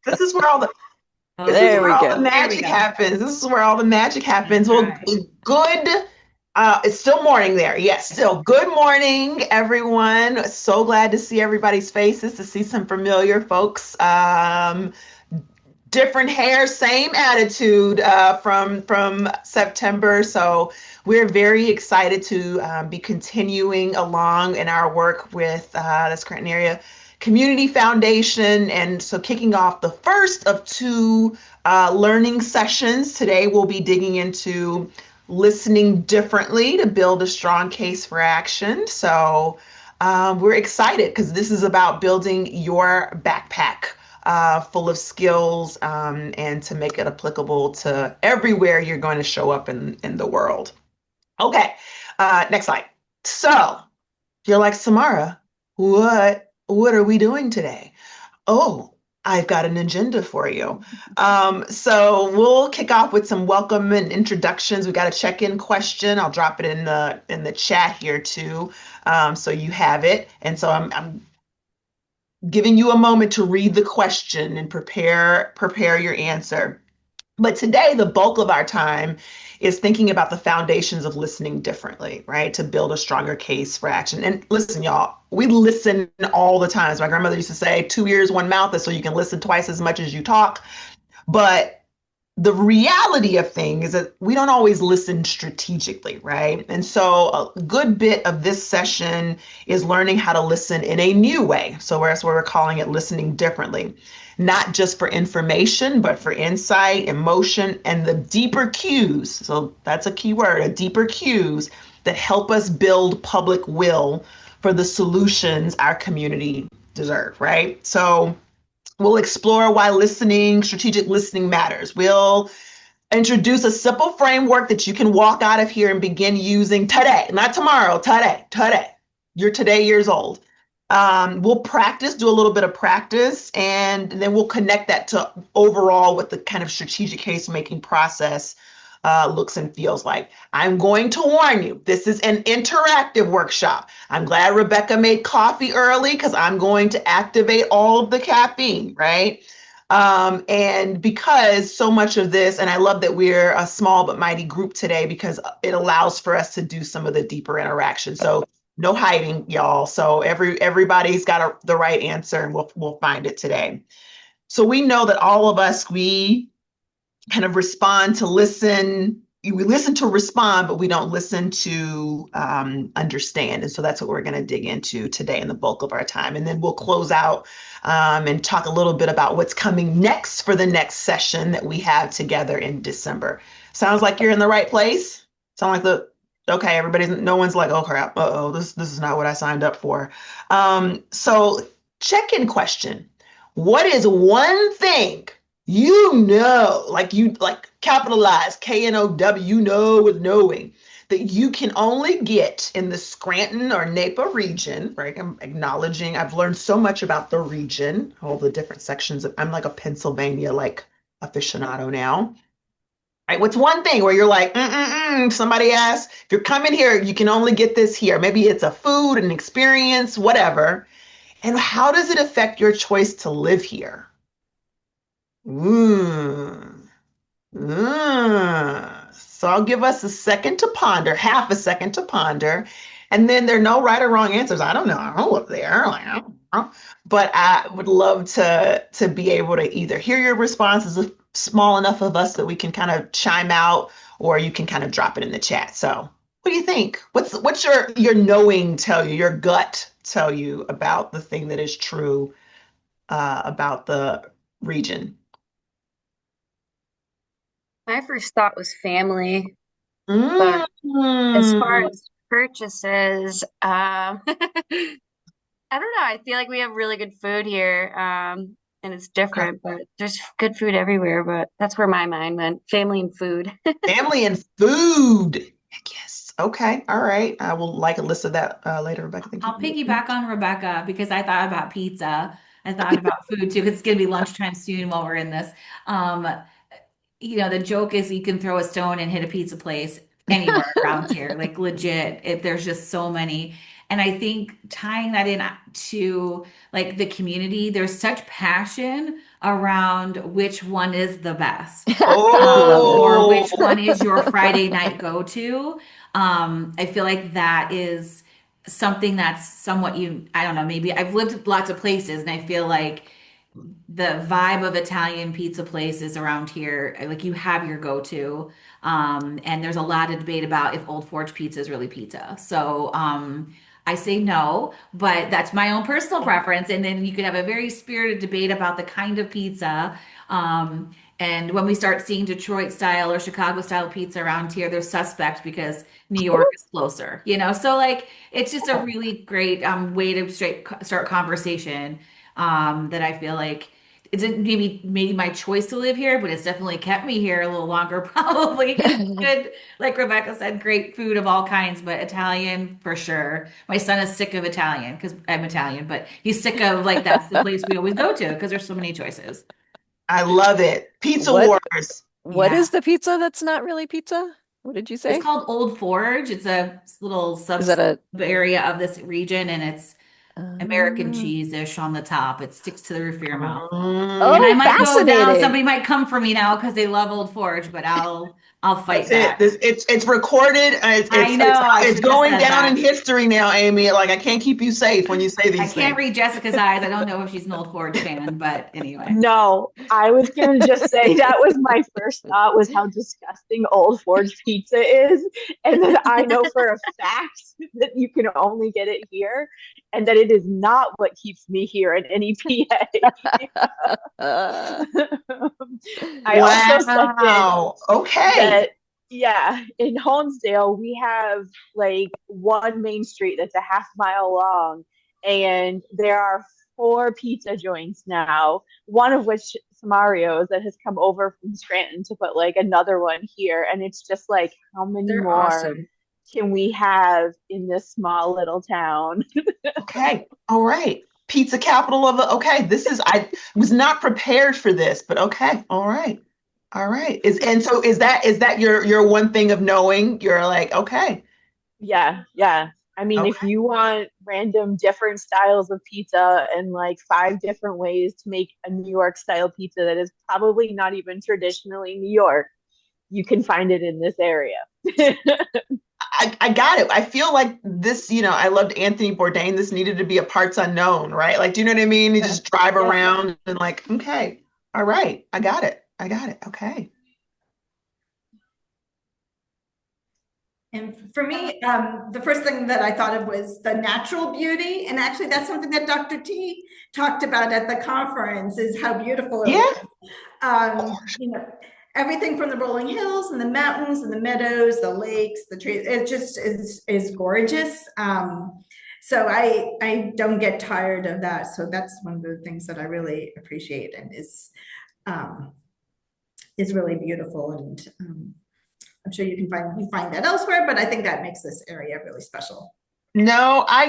This is where all the This is There where we all the go. There we magic go. happens. This is where all the magic That's happens. Well, right. good. It's still morning there. Yes, still good morning, everyone. So glad to see everybody's faces, to see some familiar folks. Different hair, same attitude from September. So we're very excited to be continuing along in our work with the Scranton Area Community Foundation. And so kicking off the first of two learning sessions. Today we'll be digging into listening differently to build a strong case for action. So we're excited because this is about building your backpack full of skills and to make it applicable to everywhere you're going to show up in the world. Okay, next slide. So you're like, Samara, what are we doing today? Oh, I've got an agenda for you. So we'll kick off with some welcome and introductions. We got a check-in question. I'll drop it in the chat here too, so you have it. And so I'm giving you a moment to read the question and prepare your answer. But today, the bulk of our time is thinking about the foundations of listening differently, right? To build a stronger case for action. And listen, y'all, we listen all the time. As my grandmother used to say, two ears, one mouth, is so you can listen twice as much as you talk. But the reality of things is that we don't always listen strategically, right? And so a good bit of this session is learning how to listen in a new way. So that's why we're calling it listening differently, not just for information, but for insight, emotion, and the deeper cues. So that's a key word, a deeper cues that help us build public will for the solutions our community deserve, right? So we'll explore why strategic listening matters. We'll introduce a simple framework that you can walk out of here and begin using today, not tomorrow, today. You're today years old. We'll practice, do a little bit of practice, and then we'll connect that to overall what the kind of strategic case making process looks and feels like. I'm going to warn you, this is an interactive workshop. I'm glad Rebecca made coffee early because I'm going to activate all of the caffeine, right? And because so much of this, and I love that we're a small but mighty group today because it allows for us to do some of the deeper interaction. So no hiding, y'all. So everybody's got the right answer, and we'll find it today. So we know that all of us, we kind of respond to listen. We listen to respond, but we don't listen to understand. And so that's what we're going to dig into today in the bulk of our time. And then we'll close out and talk a little bit about what's coming next for the next session that we have together in December. Sounds like you're in the right place. Sound like okay, no one's like, oh crap, uh-oh, this is not what I signed up for. So check-in question. What is one thing like capitalize KNOW, with knowing that you can only get in the Scranton or Napa region, right? I'm acknowledging I've learned so much about the region, all the different sections. I'm like a Pennsylvania like aficionado now. Right? What's one thing where you're like, somebody asks, if you're coming here, you can only get this here. Maybe it's a food, an experience, whatever. And how does it affect your choice to live here? Mm. So I'll give us a second to ponder, half a second to ponder, and then there are no right or wrong answers. I don't know. I don't live there. Like, I don't know. But I would love to be able to either hear your responses, if small enough of us that we can kind of chime out, or you can kind of drop it in the chat. So what do you think? What's your knowing tell you, your gut tell you about the thing that is true about the region? My first thought was family, but as far Mm. as purchases, I don't know. I feel like we have really good food here, and it's different, but there's good food everywhere. But that's where my mind went, family and food. Family and food. Yes. Okay. All right. I will like a list of that later, Rebecca. Thank I'll you. piggyback on Rebecca because I thought about pizza. I thought about food too, because it's going to be lunchtime soon while we're in this. Um, the joke is you can throw a stone and hit a pizza place anywhere around here, like legit, if there's just so many. And I think tying that in to like the community, there's such passion around which one is the best, or Oh, which one is your Friday night go-to. I feel like that is something that's somewhat I don't know, maybe I've lived lots of places and I feel like the vibe of Italian pizza places around here, like you have your go-to. And there's a lot of debate about if Old Forge pizza is really pizza. So I say no, but that's my own personal preference. And then you could have a very spirited debate about the kind of pizza. And when we start seeing Detroit style or Chicago style pizza around here, they're suspect because New York is closer, you know? So like it's just a really great way to start conversation that I feel like it's maybe my choice to live here, but it's definitely kept me here a little longer, probably because it's good, like Rebecca said, great food of all kinds, but Italian for sure. My son is sick of Italian because I'm Italian, but he's sick of like that's the place we always go to because there's so many choices. I love it. Pizza What Wars. what Yeah. is the pizza that's not really pizza? What did you It's say? called Old Forge. It's a little Is sub that a area of this region, and it's American uh, cheese-ish on the top. It sticks to the roof of your mouth. And I Oh, might go down, fascinating. somebody might come for me now because they love Old Forge, but I'll That's fight it. back. It's recorded. I know, I It's shouldn't have going said down in that. history now, Amy. Like I can't keep you safe when you say I these can't things. read Jessica's eyes. I don't know if she's an Old Forge fan, but anyway. No, I was gonna just say that was my first thought was how disgusting Old Forge pizza is, and that I know for a fact that you can only get it here, and that it is not what keeps me here in any PA. Uh, I also second Wow. Okay. that, yeah, in Honesdale, we have like one main street that's a half mile long, and there are four pizza joints now, one of which Samario's that has come over from Scranton to put like another one here. And it's just like, how many They're more awesome. can we have in this small little town? Okay. All right. Pizza capital of the. Okay. This is. I was not prepared for this, but okay. All right. All right. Is that your one thing of knowing? You're like, okay. Yeah, yeah. I mean, if Okay. you want random different styles of pizza and like five different ways to make a New York style pizza that is probably not even traditionally New York, you can find it in this area. I got it. I feel like this, I loved Anthony Bourdain. This needed to be a parts unknown, right? Like, do you know what I mean? You Yeah. just drive Yeah. around and like, okay, all right, I got it. I got it. Okay. And for me, the first thing that I thought of was the natural beauty. And actually, that's something that Dr. T talked about at the conference is how beautiful it Yeah. was. You know, everything from the rolling hills and the mountains and the meadows, the lakes, the trees, it just is gorgeous. So I don't get tired of that. So that's one of the things that I really appreciate and is really beautiful. And I'm sure you find that elsewhere, but I think that makes this area really special. No, I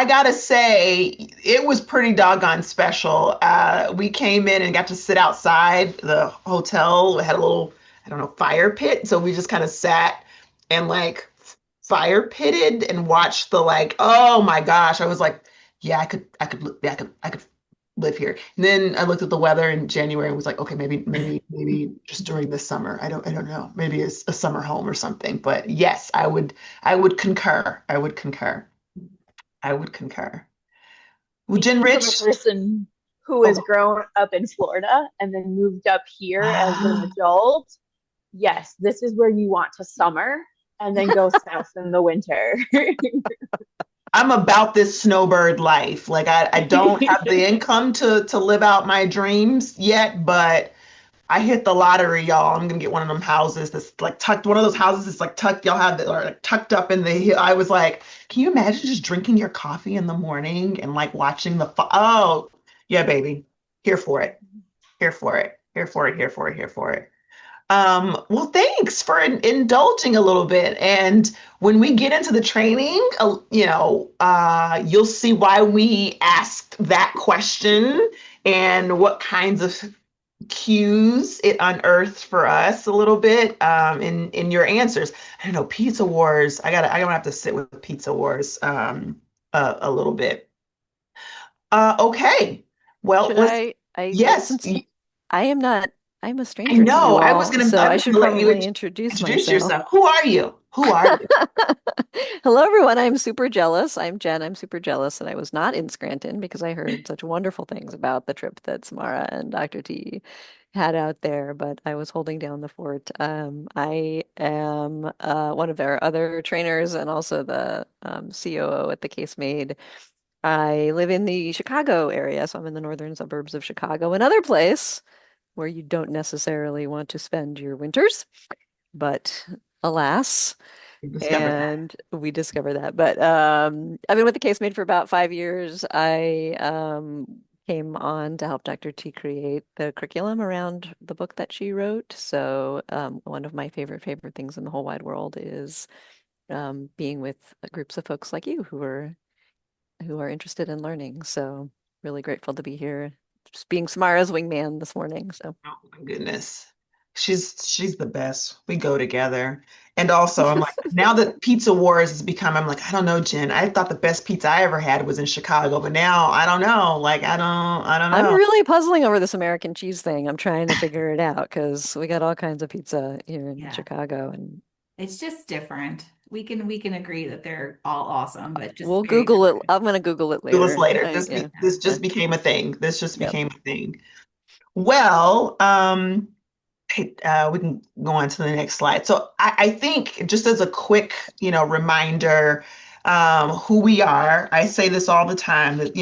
gotta say it was pretty doggone special. We came in and got to sit outside the hotel. We had a little, I don't know, fire pit. So we just kind of sat and like fire pitted and watched the like, oh my gosh. I was like, yeah, I could live here. And then I looked at the weather in January and was like, okay, maybe just during the summer. I don't know. Maybe it's a summer home or something. But yes, I would concur. I would concur. I would concur. Well, Jen Speaking from a Rich. person who has Oh, grown up in Florida and then moved up here as an ah, adult, yes, this is where you want to summer and then go south in the winter. I'm about this snowbird life. Like I don't have the income to live out my dreams yet, but I hit the lottery, y'all. I'm gonna get one of them houses that's like tucked, one of those houses that's like tucked, y'all have that are like tucked up in the hill. I was like, can you imagine just drinking your coffee in the morning and like watching oh, yeah, baby. Here for it. Here for it. Here for it. Here for it. Here for it. Well, thanks for indulging a little bit. And when we get into the training, you'll see why we asked that question and what kinds of cues it unearthed for us a little bit in your answers. I don't know, Pizza Wars. I gotta have to sit with Pizza Wars a little bit. Okay. Well, should let's. I Yes, since I am not, I'm a I stranger to know. you all, so I I was should gonna let you probably introduce introduce myself. yourself. Who are you? Who are you? Hello, everyone. I'm super jealous. I'm Jen. I'm super jealous that I was not in Scranton because I heard such wonderful things about the trip that Samara and Dr. T had out there, but I was holding down the fort. I am one of their other trainers and also the COO at the Case Made. I live in the Chicago area, so I'm in the northern suburbs of Chicago, another place where you don't necessarily want to spend your winters, but alas. You discovered that. And we discovered that. But I've been with the Case Made for about 5 years. I came on to help Dr. T create the curriculum around the book that she wrote. So one of my favorite things in the whole wide world is being with groups of folks like you who are interested in learning. So really grateful to be here, just being Samara's wingman this morning. So Oh my goodness. She's the best. We go together. And also I'm like, now that Pizza Wars has become, I'm like, I don't know, Jen. I thought the best pizza I ever had was in Chicago, but now I don't know. Like I don't I'm know. really puzzling over this American cheese thing. I'm trying to figure it out because we got all kinds of pizza here in Yeah. Chicago, and It's just different. We can agree that they're all awesome, but just we'll very Google it. different. I'm gonna Google it It was later. later. Yeah, This yeah, just became a thing. This just yep. became a thing. Well, hey, we can go on to the next slide. So I think just as a quick, reminder, who we are. I say this all the time that,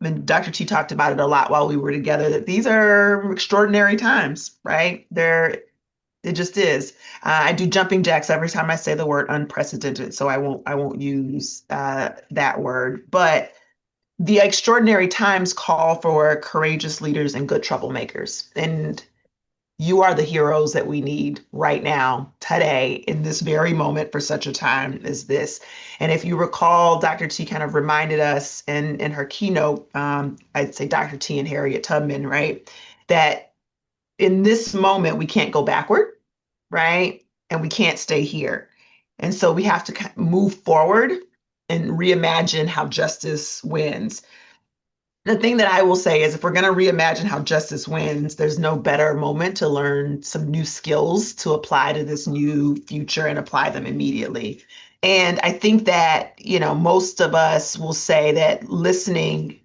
and Dr. T talked about it a lot while we were together, that these are extraordinary times, right? It just is. I do jumping jacks every time I say the word unprecedented, so I won't use that word. But the extraordinary times call for courageous leaders and good troublemakers. And you are the heroes that we need right now, today, in this very moment for such a time as this. And if you recall, Dr. T kind of reminded us in her keynote, I'd say Dr. T and Harriet Tubman, right? That in this moment, we can't go backward, right? And we can't stay here. And so we have to move forward and reimagine how justice wins. The thing that I will say is if we're going to reimagine how justice wins, there's no better moment to learn some new skills to apply to this new future and apply them immediately. And I think that, most of us will say that listening,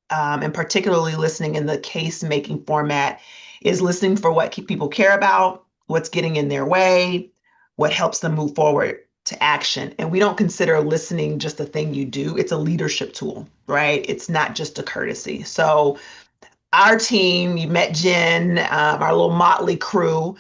and particularly listening in the case making format, is listening for what people care about, what's getting in their way, what helps them move forward to action. And we don't consider listening just a thing you do, it's a leadership tool, right? It's not just a courtesy. So our team, you met Jen, our little motley crew.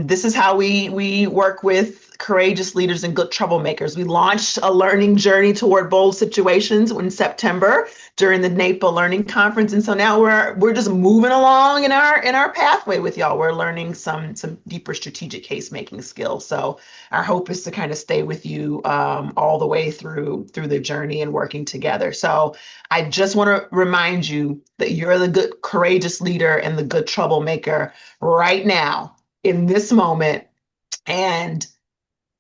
This is how we work with courageous leaders and good troublemakers. We launched a learning journey toward bold situations in September during the NAPA Learning Conference, and so now we're just moving along in our pathway with y'all. We're learning some deeper strategic case making skills. So our hope is to kind of stay with you all the way through the journey and working together. So I just want to remind you that you're the good, courageous leader and the good troublemaker right now in this moment. And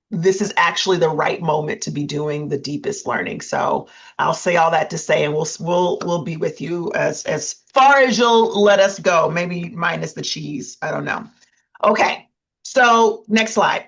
this is actually the right moment to be doing the deepest learning. So I'll say all that to say, and we'll be with you as far as you'll let us go, maybe minus the cheese. I don't know. Okay. So next slide.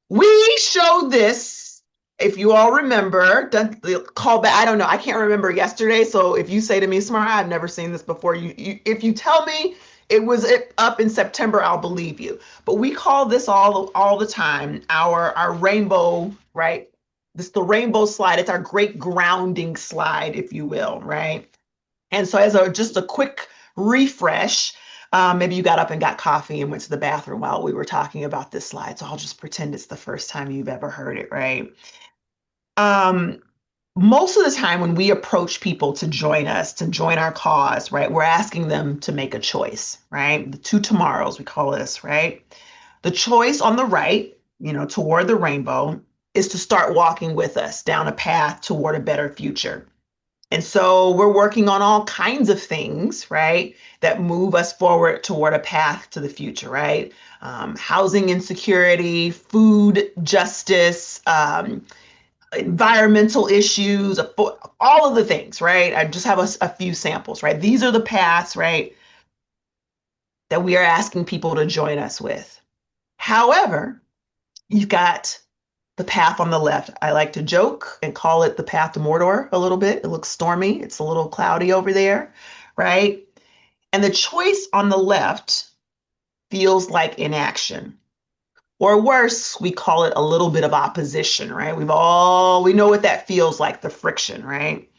We showed this, if you all remember, the callback. I don't know. I can't remember yesterday. So if you say to me, Smart, I've never seen this before. If you tell me it was up in September, I'll believe you. But we call this all the time our rainbow, right? This the rainbow slide. It's our great grounding slide, if you will, right? And so as just a quick refresh, maybe you got up and got coffee and went to the bathroom while we were talking about this slide. So I'll just pretend it's the first time you've ever heard it, right? Um, Most of the time when we approach people to join us, to join our cause, right, we're asking them to make a choice, right? The two tomorrows, we call this, right? The choice on the right, toward the rainbow, is to start walking with us down a path toward a better future. And so we're working on all kinds of things, right, that move us forward toward a path to the future, right? Housing insecurity, food justice, environmental issues, all of the things, right? I just have a few samples, right? These are the paths, right, that we are asking people to join us with. However, you've got the path on the left. I like to joke and call it the path to Mordor a little bit. It looks stormy. It's a little cloudy over there, right? And the choice on the left feels like inaction. Or worse, we call it a little bit of opposition, right? We know what that feels like, the friction, right?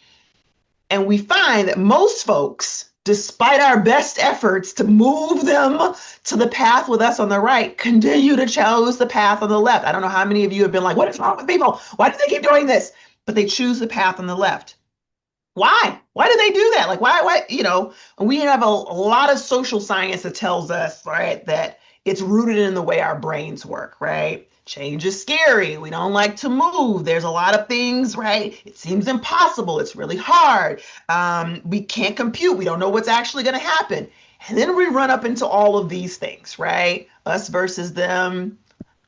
And we find that most folks, despite our best efforts to move them to the path with us on the right, continue to choose the path on the left. I don't know how many of you have been like, what is wrong with people? Why do they keep doing this? But they choose the path on the left. Why? Why do they do that? Like, why, we have a lot of social science that tells us, right, that it's rooted in the way our brains work, right? Change is scary. We don't like to move. There's a lot of things, right? It seems impossible. It's really hard. We can't compute. We don't know what's actually going to happen. And then we run up into all of these things, right? Us versus them,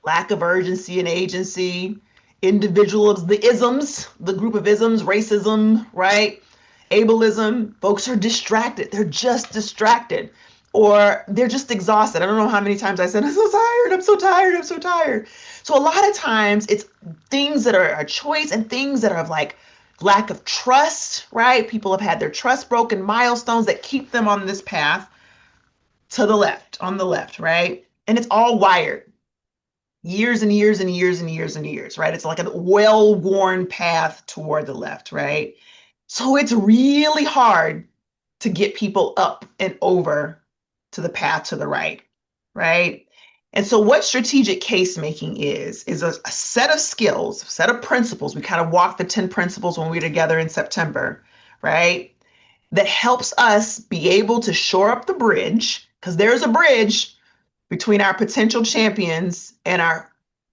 lack of urgency and agency, individuals, the isms, the group of isms, racism, right? Ableism, folks are distracted. They're just distracted or they're just exhausted. I don't know how many times I said, I'm so tired, I'm so tired, I'm so tired. So a lot of times it's things that are a choice and things that are of like lack of trust, right? People have had their trust broken, milestones that keep them on this path to the left, on the left, right? And it's all wired. Years and years and years and years and years, right? It's like a well-worn path toward the left, right? So it's really hard to get people up and over to the path to the right, right? And so what strategic case making is a set of skills, a set of principles. We kind of walked the 10 principles when we were together in September, right? That helps us be able to shore up the bridge, because there's a bridge between our potential champions and our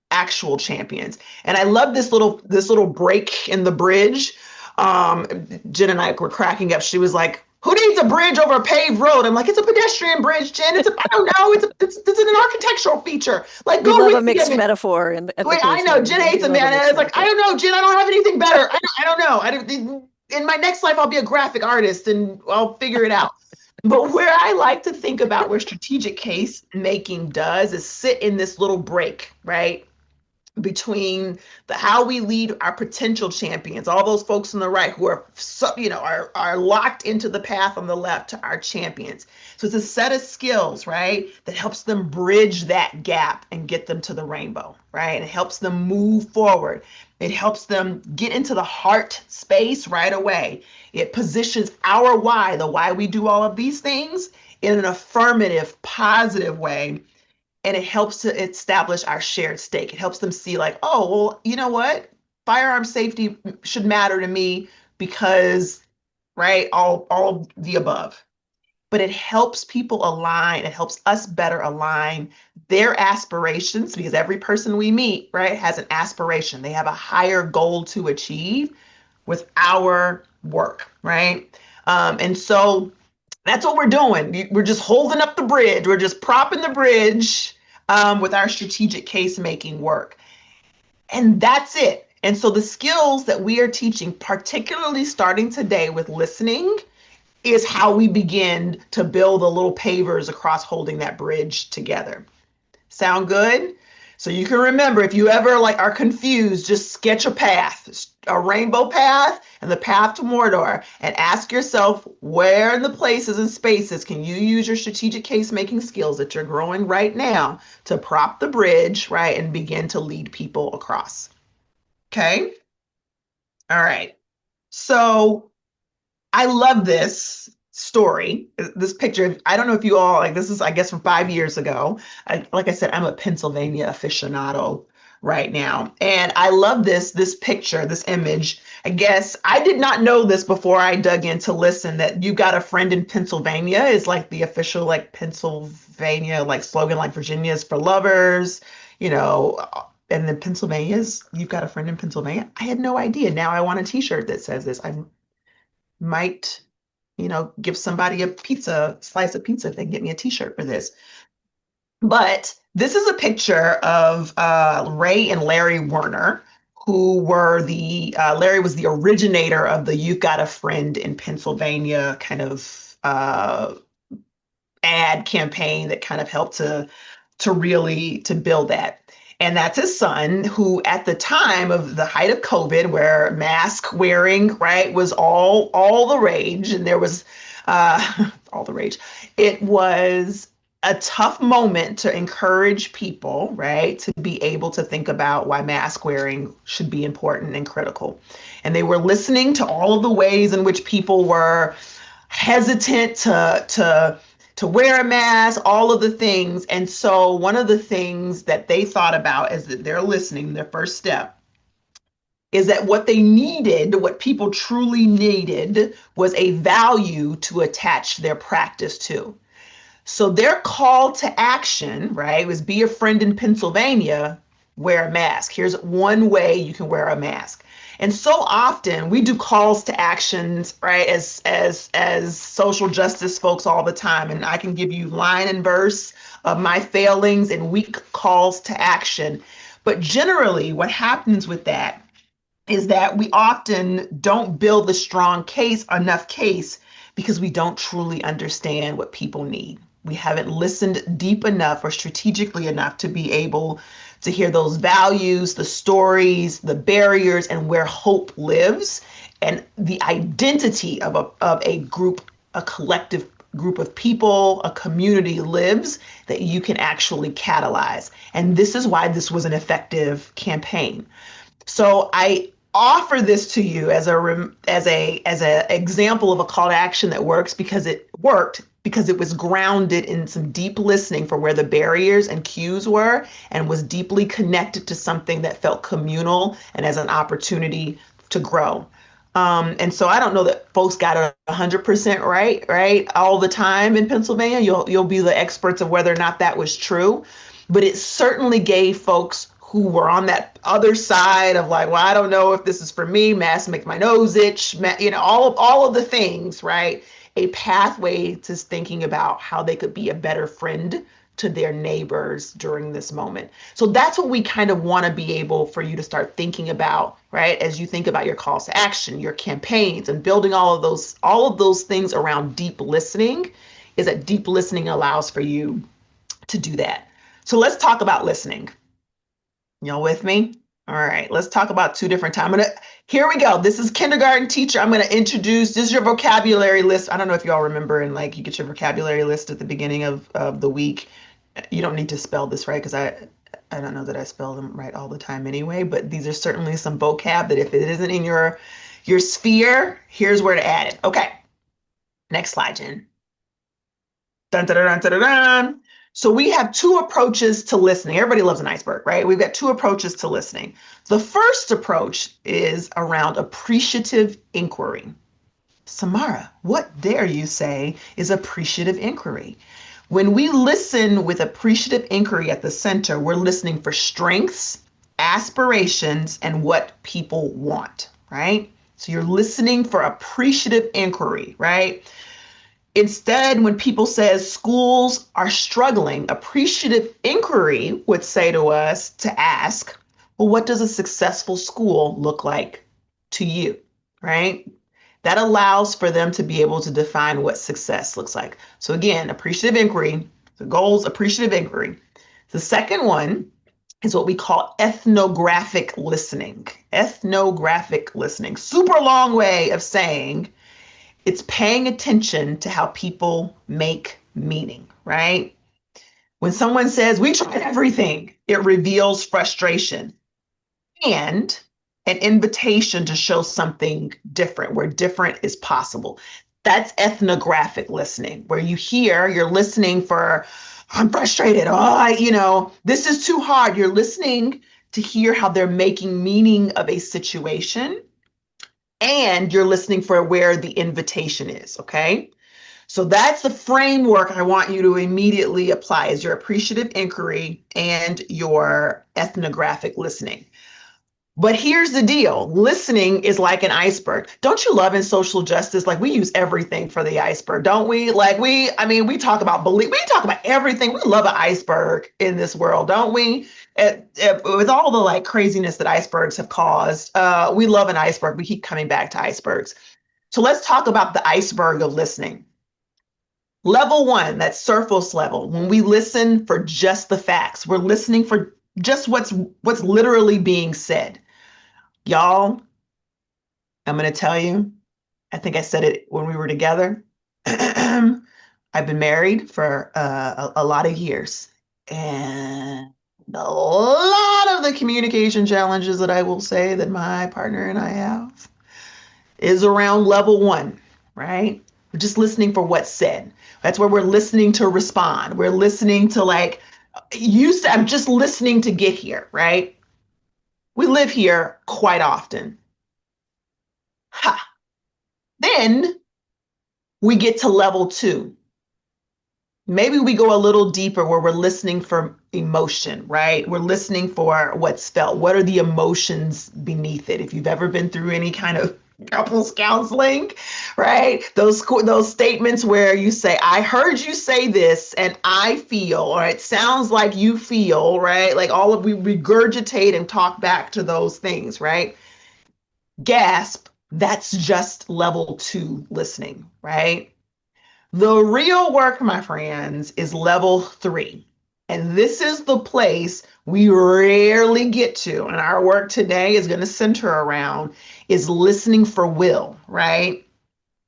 actual champions. And I love this little break in the bridge. Jen and I were cracking up. She was like, "Who needs a bridge over a paved road?" I'm like, "It's a pedestrian bridge, Jen. I don't know. It's an architectural feature. Like, We go love a read mixed it." metaphor at the Wait, I quiz know here. Jen We hates it, love a man. And I mixed was like, "I metaphor. don't know, Jen. I don't have anything better. I don't know. In my next life, I'll be a graphic artist and I'll figure it out." But where I like to think about where strategic case making does is sit in this little break, right? Between the how we lead our potential champions, all those folks on the right who are locked into the path on the left to our champions. So it's a set of skills, right, that helps them bridge that gap and get them to the rainbow, right? And it helps them move forward. It helps them get into the heart space right away. It positions our why, the why we do all of these things, in an affirmative, positive way, and it helps to establish our shared stake. It helps them see like, oh, well, you know what? Firearm safety should matter to me because, right, all the above. But it helps people align. It helps us better align their aspirations because every person we meet, right, has an aspiration. They have a higher goal to achieve with our work, right? And so that's what we're doing. We're just holding up the bridge. We're just propping the bridge with our strategic case making work. And that's it. And so the skills that we are teaching, particularly starting today with listening, is how we begin to build the little pavers across holding that bridge together. Sound good? So you can remember if you ever like are confused, just sketch a path, a rainbow path and the path to Mordor, and ask yourself where in the places and spaces can you use your strategic case making skills that you're growing right now to prop the bridge, right, and begin to lead people across. Okay? All right. So I love this story, this picture. I don't know if you all like this is, I guess, from 5 years ago. Like I said, I'm a Pennsylvania aficionado right now. And I love this picture, this image. I guess I did not know this before I dug in to listen that "You Got a Friend in Pennsylvania" is like the official like Pennsylvania like slogan, like Virginia is for lovers, you know, and then Pennsylvania's "You've Got a Friend in Pennsylvania." I had no idea. Now I want a t-shirt that says this. I might, give somebody a slice of pizza if they can get me a t-shirt for this. But this is a picture of Ray and Larry Werner, who were Larry was the originator of the You've Got a Friend in Pennsylvania kind of ad campaign that kind of helped to really to build that. And that's his son, who at the time of the height of COVID, where mask wearing, right, was all the rage, and there was all the rage. It was a tough moment to encourage people, right, to be able to think about why mask wearing should be important and critical. And they were listening to all of the ways in which people were hesitant to wear a mask, all of the things. And so one of the things that they thought about as they're listening, their first step, is that what they needed, what people truly needed, was a value to attach their practice to. So their call to action, right, was be a friend in Pennsylvania, wear a mask. Here's one way you can wear a mask. And so often we do calls to actions, right, as social justice folks all the time. And I can give you line and verse of my failings and weak calls to action. But generally, what happens with that is that we often don't build the strong case, enough case, because we don't truly understand what people need. We haven't listened deep enough or strategically enough to be able to hear those values, the stories, the barriers, and where hope lives, and the identity of a group, a collective group of people, a community lives that you can actually catalyze. And this is why this was an effective campaign. So I offer this to you as a example of a call to action that works because it worked, because it was grounded in some deep listening for where the barriers and cues were, and was deeply connected to something that felt communal and as an opportunity to grow. And so I don't know that folks got it 100% right, all the time in Pennsylvania. You'll be the experts of whether or not that was true, but it certainly gave folks who were on that other side of like, well, I don't know if this is for me, masks make my nose itch, all of the things, right? A pathway to thinking about how they could be a better friend to their neighbors during this moment. So that's what we kind of want to be able for you to start thinking about, right? As you think about your calls to action, your campaigns, and building all of those things around deep listening, is that deep listening allows for you to do that. So let's talk about listening. Y'all with me? All right, let's talk about two different times. Here we go. This is kindergarten teacher. I'm gonna introduce, this is your vocabulary list. I don't know if y'all remember, and like you get your vocabulary list at the beginning of the week. You don't need to spell this right, because I don't know that I spell them right all the time anyway, but these are certainly some vocab that if it isn't in your sphere, here's where to add it. Okay, next slide, Jen. Dun, dun, dun, dun, dun, dun. So we have two approaches to listening. Everybody loves an iceberg, right? We've got two approaches to listening. The first approach is around appreciative inquiry. Samara, what dare you say is appreciative inquiry? When we listen with appreciative inquiry at the center, we're listening for strengths, aspirations, and what people want, right? So you're listening for appreciative inquiry, right? Instead, when people says schools are struggling, appreciative inquiry would say to us to ask, well, what does a successful school look like to you, right? That allows for them to be able to define what success looks like. So again, appreciative inquiry, the goals, appreciative inquiry. The second one is what we call ethnographic listening. Ethnographic listening, super long way of saying it's paying attention to how people make meaning, right? When someone says, we tried everything, it reveals frustration and an invitation to show something different, where different is possible. That's ethnographic listening, where you're listening for, I'm frustrated. This is too hard. You're listening to hear how they're making meaning of a situation, and you're listening for where the invitation is, okay? So that's the framework I want you to immediately apply, is your appreciative inquiry and your ethnographic listening. But here's the deal. Listening is like an iceberg. Don't you love in social justice? Like we use everything for the iceberg, don't we? I mean, we talk about belief, we talk about everything. We love an iceberg in this world, don't we? With all the like craziness that icebergs have caused, we love an iceberg. We keep coming back to icebergs. So let's talk about the iceberg of listening. Level one, that's surface level. When we listen for just the facts, we're listening for just what's literally being said. Y'all, I'm going to tell you, I think I said it when we were together. I've been married for a lot of years. And a lot of the communication challenges that I will say that my partner and I have is around level one, right? We're just listening for what's said. That's where we're listening to respond. We're listening to like, I'm just listening to get here, right? We live here quite often. Ha. Then we get to level two. Maybe we go a little deeper where we're listening for emotion, right? We're listening for what's felt. What are the emotions beneath it? If you've ever been through any kind of couples counseling, right? Those statements where you say, I heard you say this and I feel, or it sounds like you feel, right? Like we regurgitate and talk back to those things, right? Gasp, that's just level two listening, right? The real work, my friends, is level three. And this is the place we rarely get to. And our work today is going to center around is listening for will, right?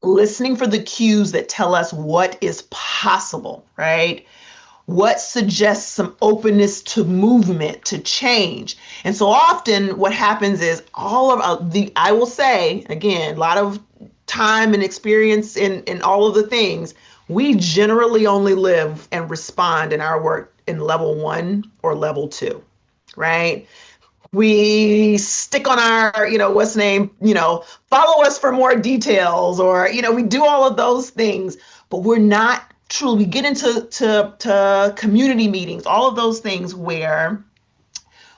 Listening for the cues that tell us what is possible, right? What suggests some openness to movement, to change. And so often what happens is I will say, again, a lot of time and experience in all of the things, we generally only live and respond in our work in level one or level two, right? We stick on our, what's name, follow us for more details, or, we do all of those things, but we're not truly, we get into to community meetings, all of those things where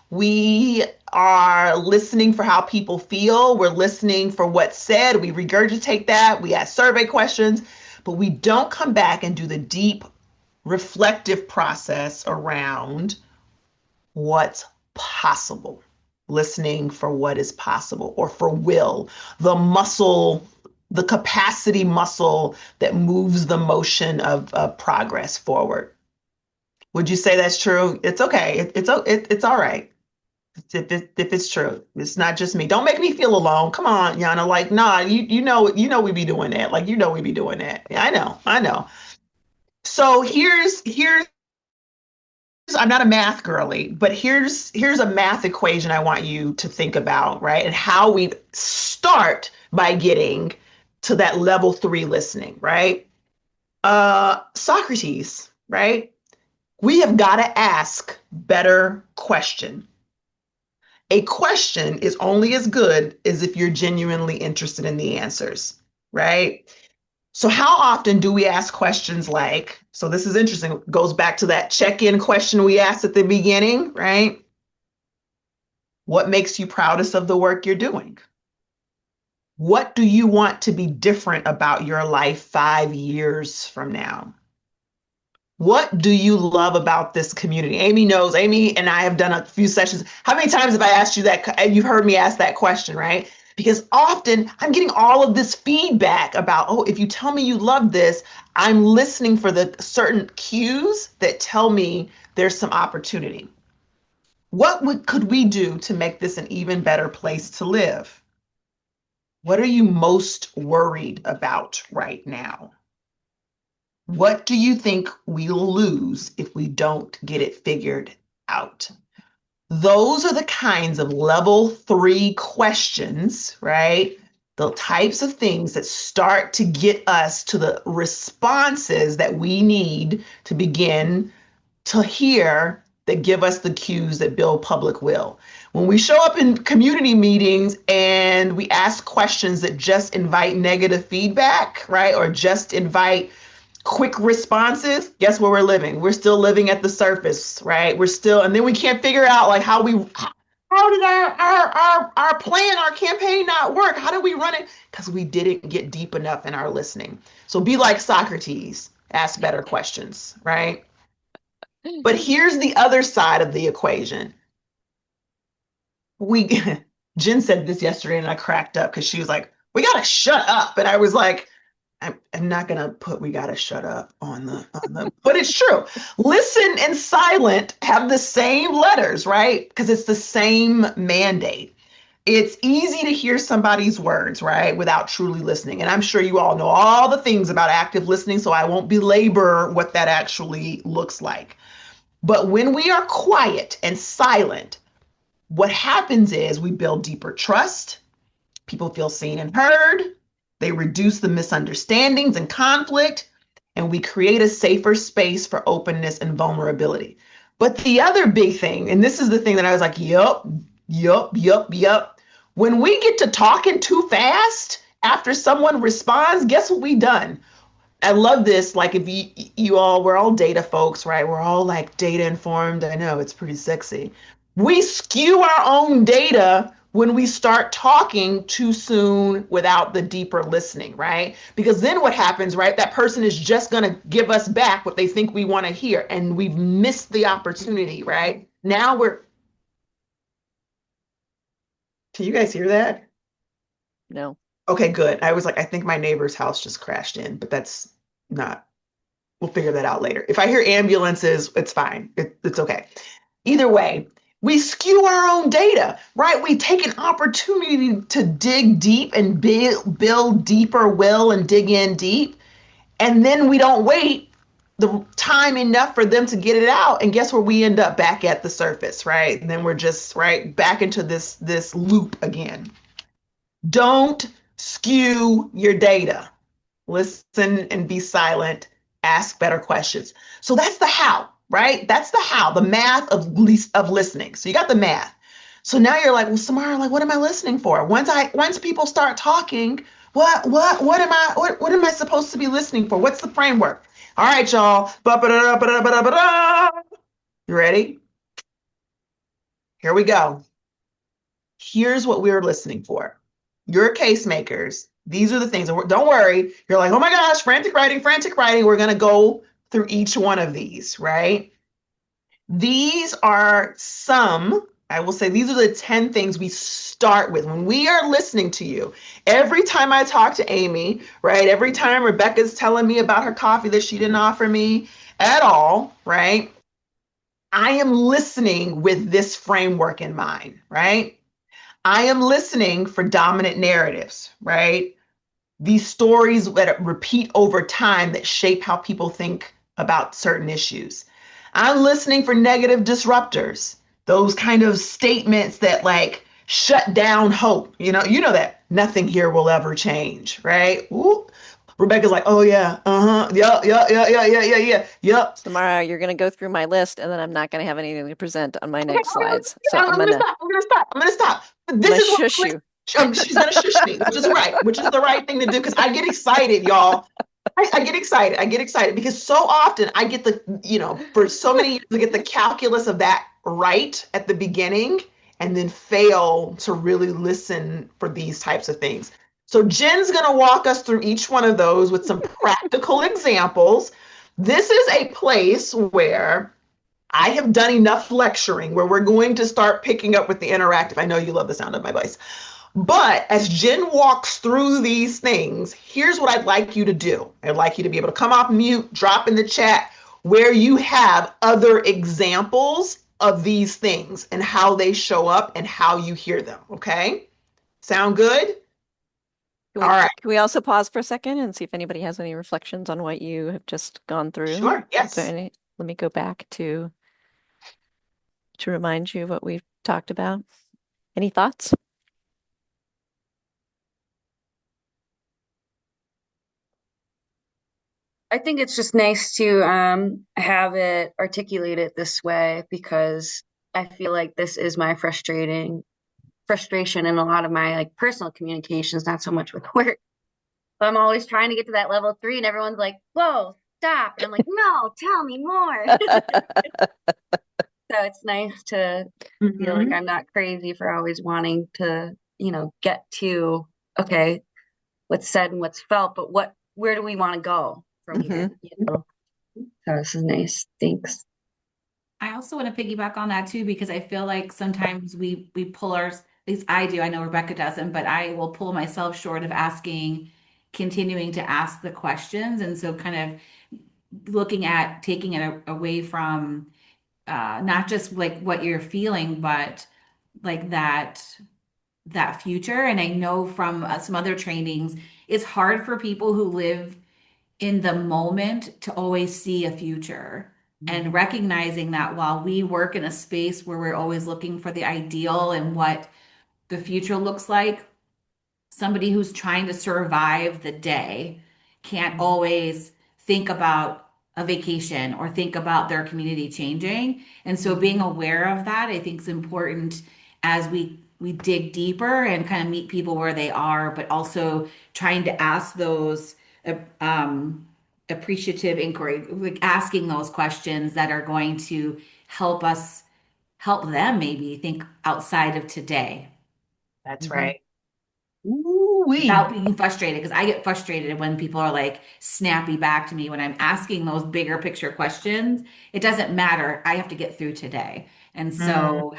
we are listening for how people feel. We're listening for what's said. We regurgitate that. We ask survey questions, but we don't come back and do the deep reflective process around what's possible. Listening for what is possible, or for will, the muscle, the capacity muscle that moves the motion of progress forward. Would you say that's true? It's okay. It's all right. If it's true, it's not just me. Don't make me feel alone. Come on, Yana. Like, nah, you know we be doing that. Like, we be doing that. Yeah, I know. So here's I'm not a math girly, but here's a math equation I want you to think about, right? And how we start by getting to that level three listening, right? Socrates, right? We have got to ask better question. A question is only as good as if you're genuinely interested in the answers, right? So how often do we ask questions like, so this is interesting, it goes back to that check-in question we asked at the beginning, right? What makes you proudest of the work you're doing? What do you want to be different about your life 5 years from now? What do you love about this community? Amy knows, Amy and I have done a few sessions. How many times have I asked you that? And you've heard me ask that question, right? Because often I'm getting all of this feedback about, oh, if you tell me you love this, I'm listening for the certain cues that tell me there's some opportunity. Could we do to make this an even better place to live? What are you most worried about right now? What do you think we'll lose if we don't get it figured out? Those are the kinds of level three questions, right? The types of things that start to get us to the responses that we need to begin to hear, that give us the cues that build public will. When we show up in community meetings and we ask questions that just invite negative feedback, right? Or just invite quick responses, guess where we're living? We're still living at the surface, right? And then we can't figure out like how did our plan, our campaign not work? How did we run it? Because we didn't get deep enough in our listening. So be like Socrates, ask better questions, right? But here's the other side of the equation. We Jen said this yesterday and I cracked up because she was like, we gotta shut up. And I was like, I'm not gonna put we gotta shut up on the but it's true. Listen and silent have the same letters, right? Because it's the same mandate. It's easy to hear somebody's words, right, without truly listening. And I'm sure you all know all the things about active listening, so I won't belabor what that actually looks like. But when we are quiet and silent, what happens is we build deeper trust. People feel seen and heard. They reduce the misunderstandings and conflict, and we create a safer space for openness and vulnerability. But the other big thing, and this is the thing that I was like, yup, yup, yup, yup. When we get to talking too fast after someone responds, guess what we done? I love this. Like if you all, we're all data folks, right? We're all like data informed. I know it's pretty sexy. We skew our own data when we start talking too soon without the deeper listening, right? Because then what happens, right? That person is just going to give us back what they think we want to hear. And we've missed the opportunity, right? Now can you guys hear that? No. Okay, good. I was like, I think my neighbor's house just crashed in, but that's not, we'll figure that out later. If I hear ambulances, it's fine. It's okay. Either way, we skew our own data, right? We take an opportunity to dig deep and build deeper will and dig in deep. And then we don't wait the time enough for them to get it out. And guess where we end up? Back at the surface, right? And then we're just right back into this loop again. Don't skew your data. Listen and be silent. Ask better questions. So that's the how, right? That's the how, the math of listening. So you got the math. So now you're like, well, Samara, like, what am I listening for? Once people start talking, what am I supposed to be listening for? What's the framework? All right, y'all. You ready? Here we go. Here's what we're listening for. Your case makers, these are the things. Don't worry. You're like, oh my gosh, frantic writing, frantic writing. We're going to go through each one of these, right? These are some, I will say, these are the 10 things we start with when we are listening to you. Every time I talk to Amy, right? Every time Rebecca's telling me about her coffee that she didn't offer me at all, right? I am listening with this framework in mind, right? I am listening for dominant narratives, right? These stories that repeat over time that shape how people think about certain issues. I'm listening for negative disruptors, those kind of statements that like shut down hope. You know that nothing here will ever change, right? Ooh. Rebecca's like, oh yeah, yeah, yeah, yeah, yeah, yeah, yeah, yeah, yep. Tomorrow you're going to go through my list and then I'm not going to have anything to present on my Okay, next slides. So I'm gonna stop. I'm gonna stop. I'm gonna stop. I'm This gonna is what shush you. she's gonna shush me, which is right, which is the right thing to do because I get excited, y'all. I get excited. I get excited because so often I get for so many years, I get the calculus of that right at the beginning and then fail to really listen for these types of things. So Jen's going to walk us through each one of those with some practical examples. This is a place where I have done enough lecturing where we're going to start picking up with the interactive. I know you love the sound of my voice. But as Jen walks through these things, here's what I'd like you to do. I'd like you to be able to come off mute, drop in the chat where you have other examples of these things and how they show up and how you hear them. Okay? Sound good? All right. Can we also pause for a second and see if anybody has any reflections on what you have just gone through? Sure. Yes. Let me go back to remind you of what we've talked about. Any thoughts? I think it's just nice to have it articulated this way because I feel like this is my frustration in a lot of my like personal communications, not so much with work. But I'm always trying to get to that level 3 and everyone's like, whoa, stop. And I'm like, no, tell me more. So it's nice to feel like I'm not crazy for always wanting to, get to, okay, what's said and what's felt, but where do we want to go from Hmm. here? So this is nice. Thanks. I also want to piggyback on that too, because I feel like sometimes we pull our, at least I do, I know Rebecca doesn't, but I will pull myself short of asking, continuing to ask the questions. And so kind of looking at taking it away from not just like what you're feeling, but like that future. And I know from some other trainings, it's hard for people who live in the moment to always see a future, and recognizing that while we work in a space where we're always looking for the ideal and what the future looks like, somebody who's trying to survive the day can't always think about a vacation or think about their community changing. And so being aware of that, I think is important as we dig deeper and kind of meet people where they are, but also trying to ask those um, appreciative inquiry, like asking those questions that are going to help us help them maybe think outside of today That's Hmm. right. Ooh wee. without being frustrated, because I get frustrated when people are like snappy back to me when I'm asking those bigger picture questions. It doesn't matter. I have to get through today. And Mm, so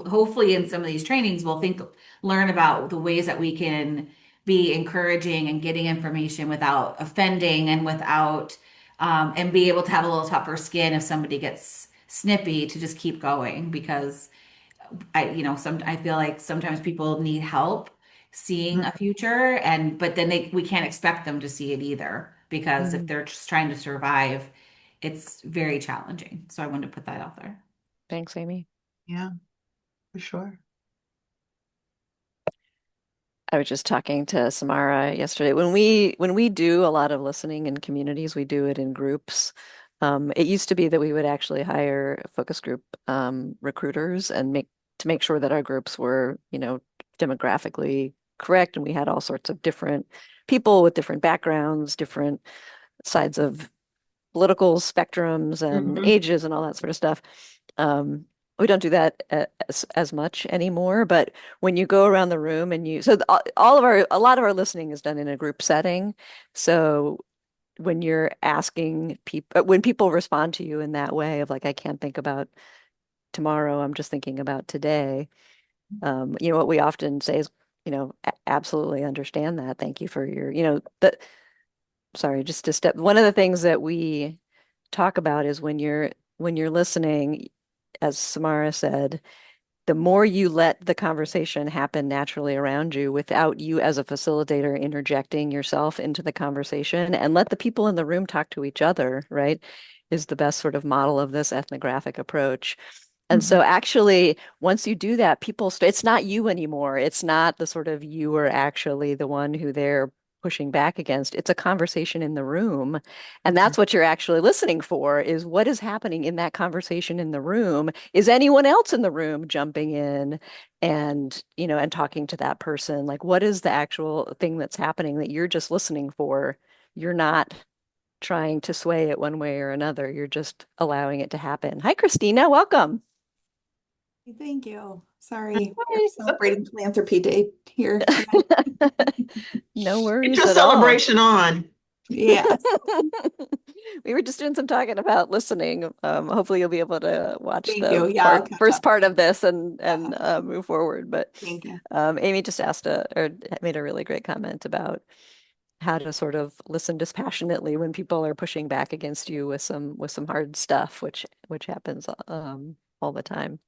hopefully in some of these trainings we'll learn about the ways that we can be encouraging and getting information without offending and without and be able to have a little tougher skin if somebody gets snippy, to just keep going, because I feel like sometimes people need help seeing a future, and but then we can't expect them to see it either, because if Hmm. they're just trying to survive, it's very challenging. So I wanted to put that out there. Thanks, Amy. yeah, for sure. I was just talking to Samara yesterday. When we do a lot of listening in communities, we do it in groups. It used to be that we would actually hire focus group recruiters and make sure that our groups were, demographically correct, and we had all sorts of different people with different backgrounds, different sides of political spectrums and Hmm. ages and all that sort of stuff. Um, we don't do that as much anymore, but when you go around the room and a lot of our listening is done in a group setting. So when you're asking people, when people respond to you in that way of like, I can't think about tomorrow, I'm just thinking about today. What we often say is, absolutely understand that. Thank you for your, sorry, just to step. One of the things that we talk about is when you're listening, as Samara said, the more you let the conversation happen naturally around you without you as a facilitator interjecting yourself into the conversation, and let the people in the room talk to each other, right, is the best sort of model of this ethnographic approach. And so actually, once you do that, it's not you anymore. It's not the sort of you are actually the one who they're pushing back against. It's a conversation in the room. And that's what you're actually listening for, is what is happening in that conversation in the room. Is anyone else in the room jumping in and talking to that person? Like, what is the actual thing that's happening that you're just listening for? You're not trying to sway it one way or another. You're just allowing it to happen. Hi, Christina. Welcome. Thank you. Sorry, we're celebrating Philanthropy Day here tonight. No Get worries your at all. celebration on. Yes, We were just doing some talking about listening. Hopefully you'll be able to watch thank the you. Yeah, I'll catch first up. part of this and Yeah, move forward. But thank you. Amy just or made a really great comment about how to sort of listen dispassionately when people are pushing back against you with some hard stuff, which happens all the time.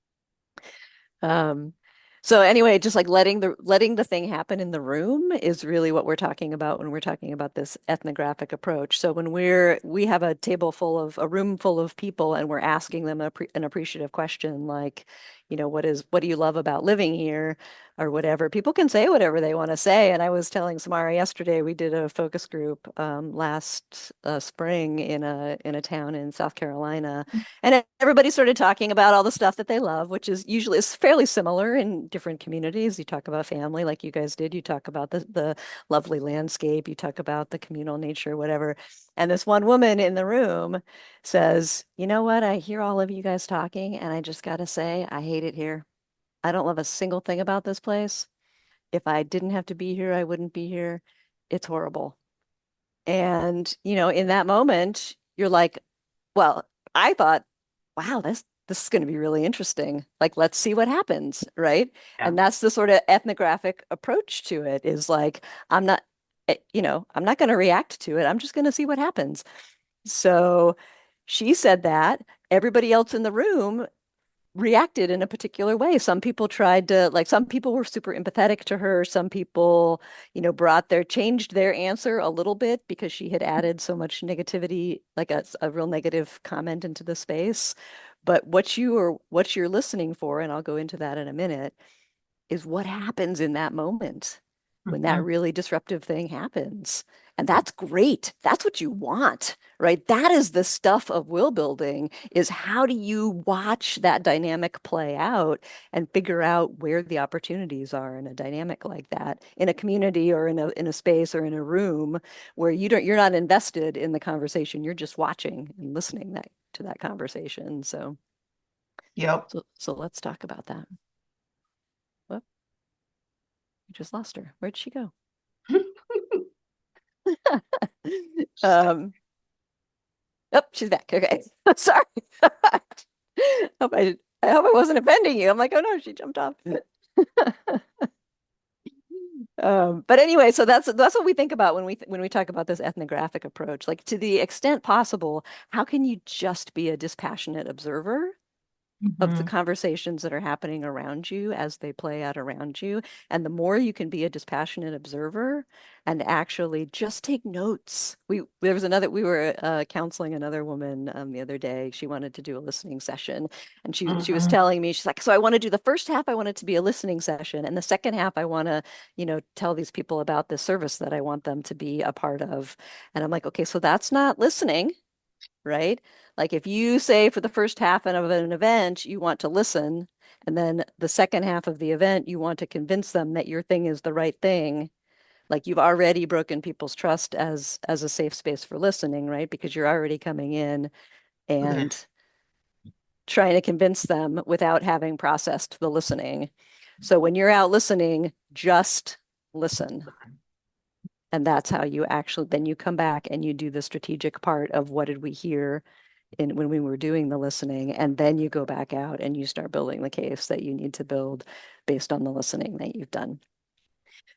Um, so anyway, just like letting the thing happen in the room is really what we're talking about when we're talking about this ethnographic approach. So when we have a room full of people and we're asking them an appreciative question like, what do you love about living here or whatever, people can say whatever they want to say. And I was telling Samara yesterday, we did a focus group last spring in a town in South Carolina. And everybody started talking about all the stuff that they love, which is fairly similar in different communities. You talk about family like you guys did. You talk about the lovely landscape. You talk about the communal nature, whatever. And this one woman in the room says, you know what? I hear all of you guys talking, and I just gotta say, I hate it here. I don't love a single thing about this place. If I didn't have to be here, I wouldn't be here. It's horrible. And, in that moment, you're like, well, I thought, wow, this is going to be really interesting. Like, let's see what happens, right? Yeah. And that's the sort of ethnographic approach to it is like, I'm not, I'm not going to react to it. I'm just going to see what happens. So she said that. Everybody else in the room reacted in a particular way. Some people tried to, like, some people were super empathetic to her. Some people, changed their answer a little bit because she had added so much negativity, like a real negative comment into the space. But what you're listening for, and I'll go into that in a minute, is what happens in that moment when that Mhm. really disruptive thing happens. And that's great. That's what you want, right? That is the stuff of will building is how do you watch that dynamic play out and figure out where the opportunities are in a dynamic like that, in a community or in a space or in a room where you're not invested in the conversation. You're just watching and listening to that conversation. So Yep. so let's talk about that. Whoop, we just lost her. Where'd she go? Um, oh, she's back. Okay. Sorry. I hope I wasn't offending you. I'm like, oh no, she jumped off. But anyway, so that's what we think about when we talk about this ethnographic approach. Like to the extent possible, how can you just be a dispassionate observer of the Mhm. conversations that are happening around you as they play out around you. And the more you can be a dispassionate observer and actually just take notes. We were counseling another woman the other day. She wanted to do a listening session, and she was Mhm. telling me, she's like, so I want to do the first half, I want it to be a listening session, and the second half, I want to, tell these people about the service that I want them to be a part of. And I'm like, okay, so that's not listening, right? Like if you say for the first half of an event, you want to listen, and then the second half of the event, you want to convince them that your thing is the right thing. Like you've already broken people's trust as a safe space for listening, right? Because you're already coming in Okay. and trying to convince them without having processed the listening. So when you're out listening, just listen. And that's how you actually then you come back and you do the strategic part of what did we hear in when we were doing the listening, and then you go back out and you start building the case that you need to build based on the listening that you've done.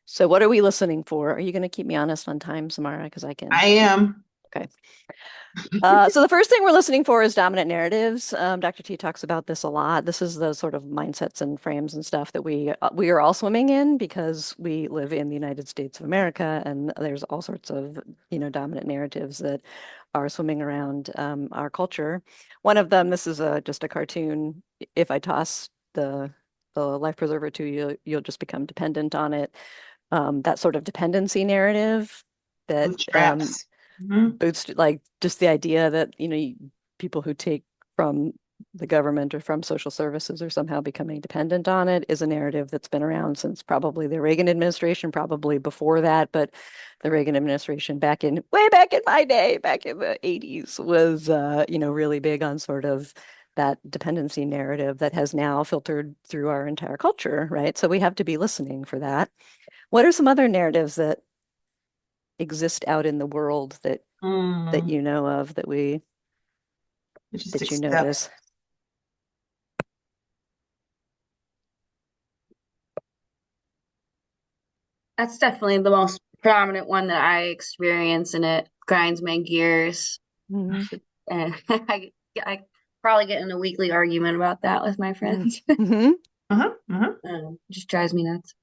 So what are we listening for? Are you going to keep me honest on time, Samara? Because I can. I am. Okay. So the first thing we're listening for is dominant narratives. Dr. T talks about this a lot. This is the sort of mindsets and frames and stuff that we are all swimming in because we live in the United States of America, and there's all sorts of dominant narratives that are swimming around our culture. One of them, this is just a cartoon. If I toss the life preserver to you, you'll just become dependent on it. That sort of dependency narrative that Bootstraps. Mhm. boost like just the idea that people who take from the government or from social services are somehow becoming dependent on it is a narrative that's been around since probably the Reagan administration, probably before that, but the Reagan administration way back in my day, back in the 80s, was really big on sort of that dependency narrative that has now filtered through our entire culture, right? So we have to be listening for that. What are some other narratives that exist out in the world that Mm. you know of Just that you accept. notice? That's definitely the most prominent one that I experience, and it grinds my gears. Mhm. And I probably get in a weekly argument about that with my Mhm. friends. Mhm. Uh-huh. Uh-huh. Just drives me nuts.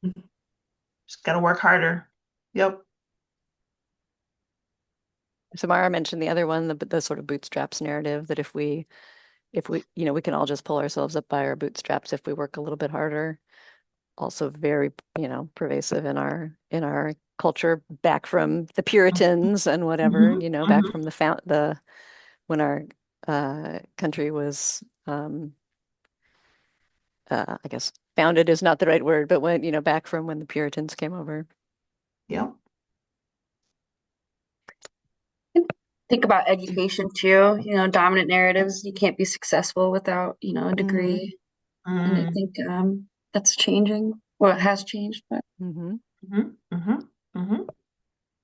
Just gotta work harder. Yep. Samara mentioned the other one, the sort of bootstraps narrative that if we we can all just pull ourselves up by our bootstraps if we work a little bit harder. Also very, pervasive in our culture back from the Puritans and whatever, Hmm. back Hmm. from the when our country was I guess founded is not the right word, but when, back from when the Puritans came over. Yep. Think about education too, dominant narratives. You can't be successful without, a degree. And I think that's changing. Well, it has changed, but Mm-hmm.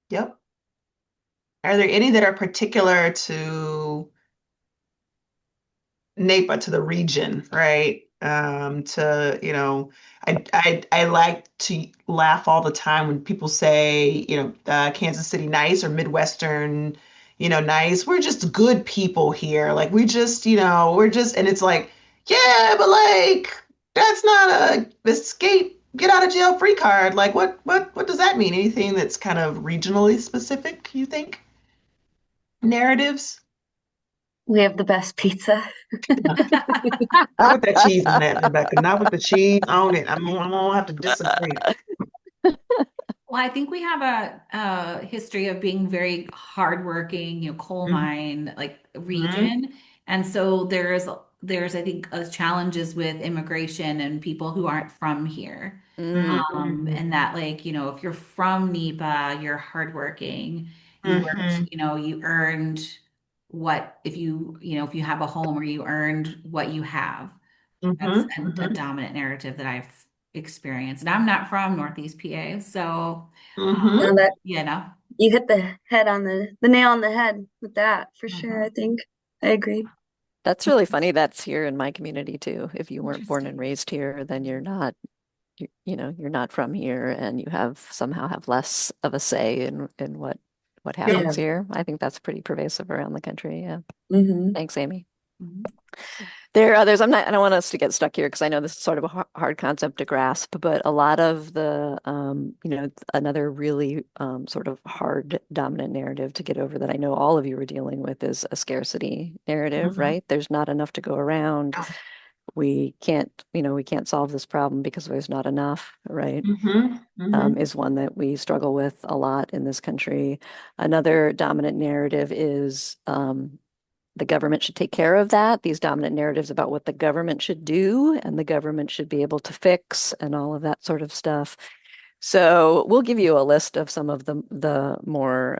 Yep. Are there any that are particular to NAPA, to the region, right? I like to laugh all the time when people say, Kansas City nice or Midwestern, nice. We're just good people here. Like and it's like, yeah, but like that's not a escape, get out of jail free card. Like what does that mean? Anything that's kind of regionally specific, you think? Narratives? we have the best pizza. Not with that cheese on that, Rebecca. Not with the cheese on it. I'm gonna have to disagree. Well, I think we have a history of being very hardworking, coal mine like Mm-hmm. region. And so there's I think challenges with immigration and people who aren't from here. Mm-hmm. And that like, if you're from NEPA, you're hardworking, you worked, Mm-hmm. you earned what if you have a home or you earned what you have. That's a Mm-hmm. dominant narrative that I've experienced. And I'm not from Northeast PA, so Now Mm-hmm. that you know. you hit the nail on the head with that for sure, I Mhm. think. I agree. That's really funny. That's here in my community too. If you weren't born and Interesting. raised here, then you're not from here and you somehow have less of a say in what Yep. happens Yeah. here. I think that's pretty pervasive around the country. Yeah. hmm Thanks, Amy. Mhm. There are others. I don't want us to get stuck here because I know this is sort of a hard concept to grasp, but a lot of another really sort of hard dominant narrative to get over that I know all of you are dealing with is a scarcity narrative, Mm-hmm. right? There's not enough to go around. We can't solve this problem because there's not enough, right? Mm-hmm. Mm-hmm. Is one that we struggle with a lot in this country. Another dominant narrative is the government should take care of that. These dominant narratives about what the government should do and the government should be able to fix and all of that sort of stuff. So we'll give you a list of some of the more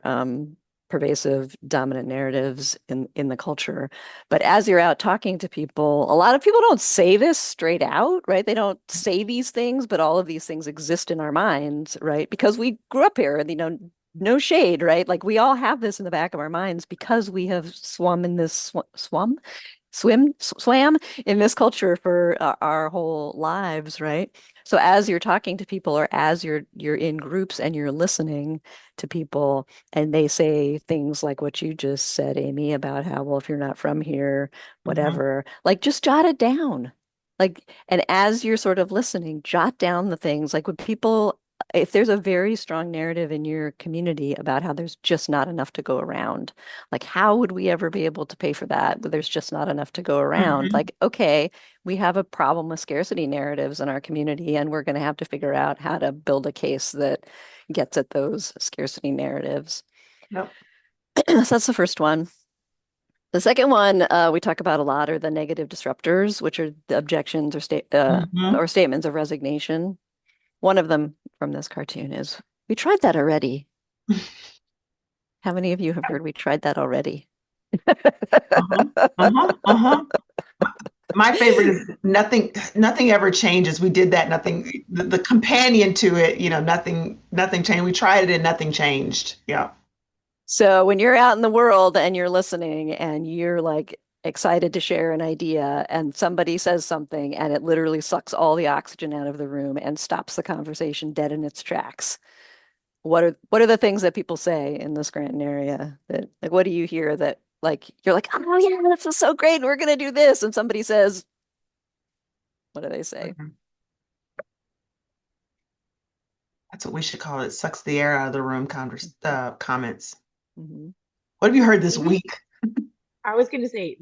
pervasive dominant narratives in the culture. But as you're out talking to people, a lot of people don't say this straight out, right? They don't say these things, but all of these things exist in our minds, right? Because we grew up here, and no shade, right? Like we all have this in the back of our minds because we have swam in this culture for our whole lives, right? So as you're talking to people or as you're in groups and you're listening to people and they say things like what you just said, Amy, about how, well, if you're not from here, Mm-hmm. whatever, like just jot it down. Like, and as you're sort of listening, jot down the things like if there's a very strong narrative in your community about how there's just not enough to go around, like, how would we ever be able to pay for that? But there's just not enough to go around. Mm-hmm. Like, okay, we have a problem with scarcity narratives in our community, and we're going to have to figure out how to build a case that gets at those scarcity narratives. Yep. So that's the first one. The second one we talk about a lot are the negative disruptors, which are the objections Mm-hmm. or statements of resignation. One of them from this cartoon is, "We tried that already." How many of you have heard we tried that already? Uh-huh. Uh-huh. Uh-huh. My favorite is nothing ever changes. We did that, nothing the companion to it, nothing changed. We tried it and nothing changed. Yeah. So when you're out in the world and you're listening and you're like excited to share an idea and somebody says something and it literally sucks all the oxygen out of the room and stops the conversation dead in its tracks. What are the things that people say in the Scranton area that like what do you hear that like you're like, oh yeah, this is so great, we're gonna do this, and somebody says, what do they say? Mhm. That's what we should call it. Sucks the air out of the room comments. Mm-hmm. What have you heard this Maybe week? I was going to say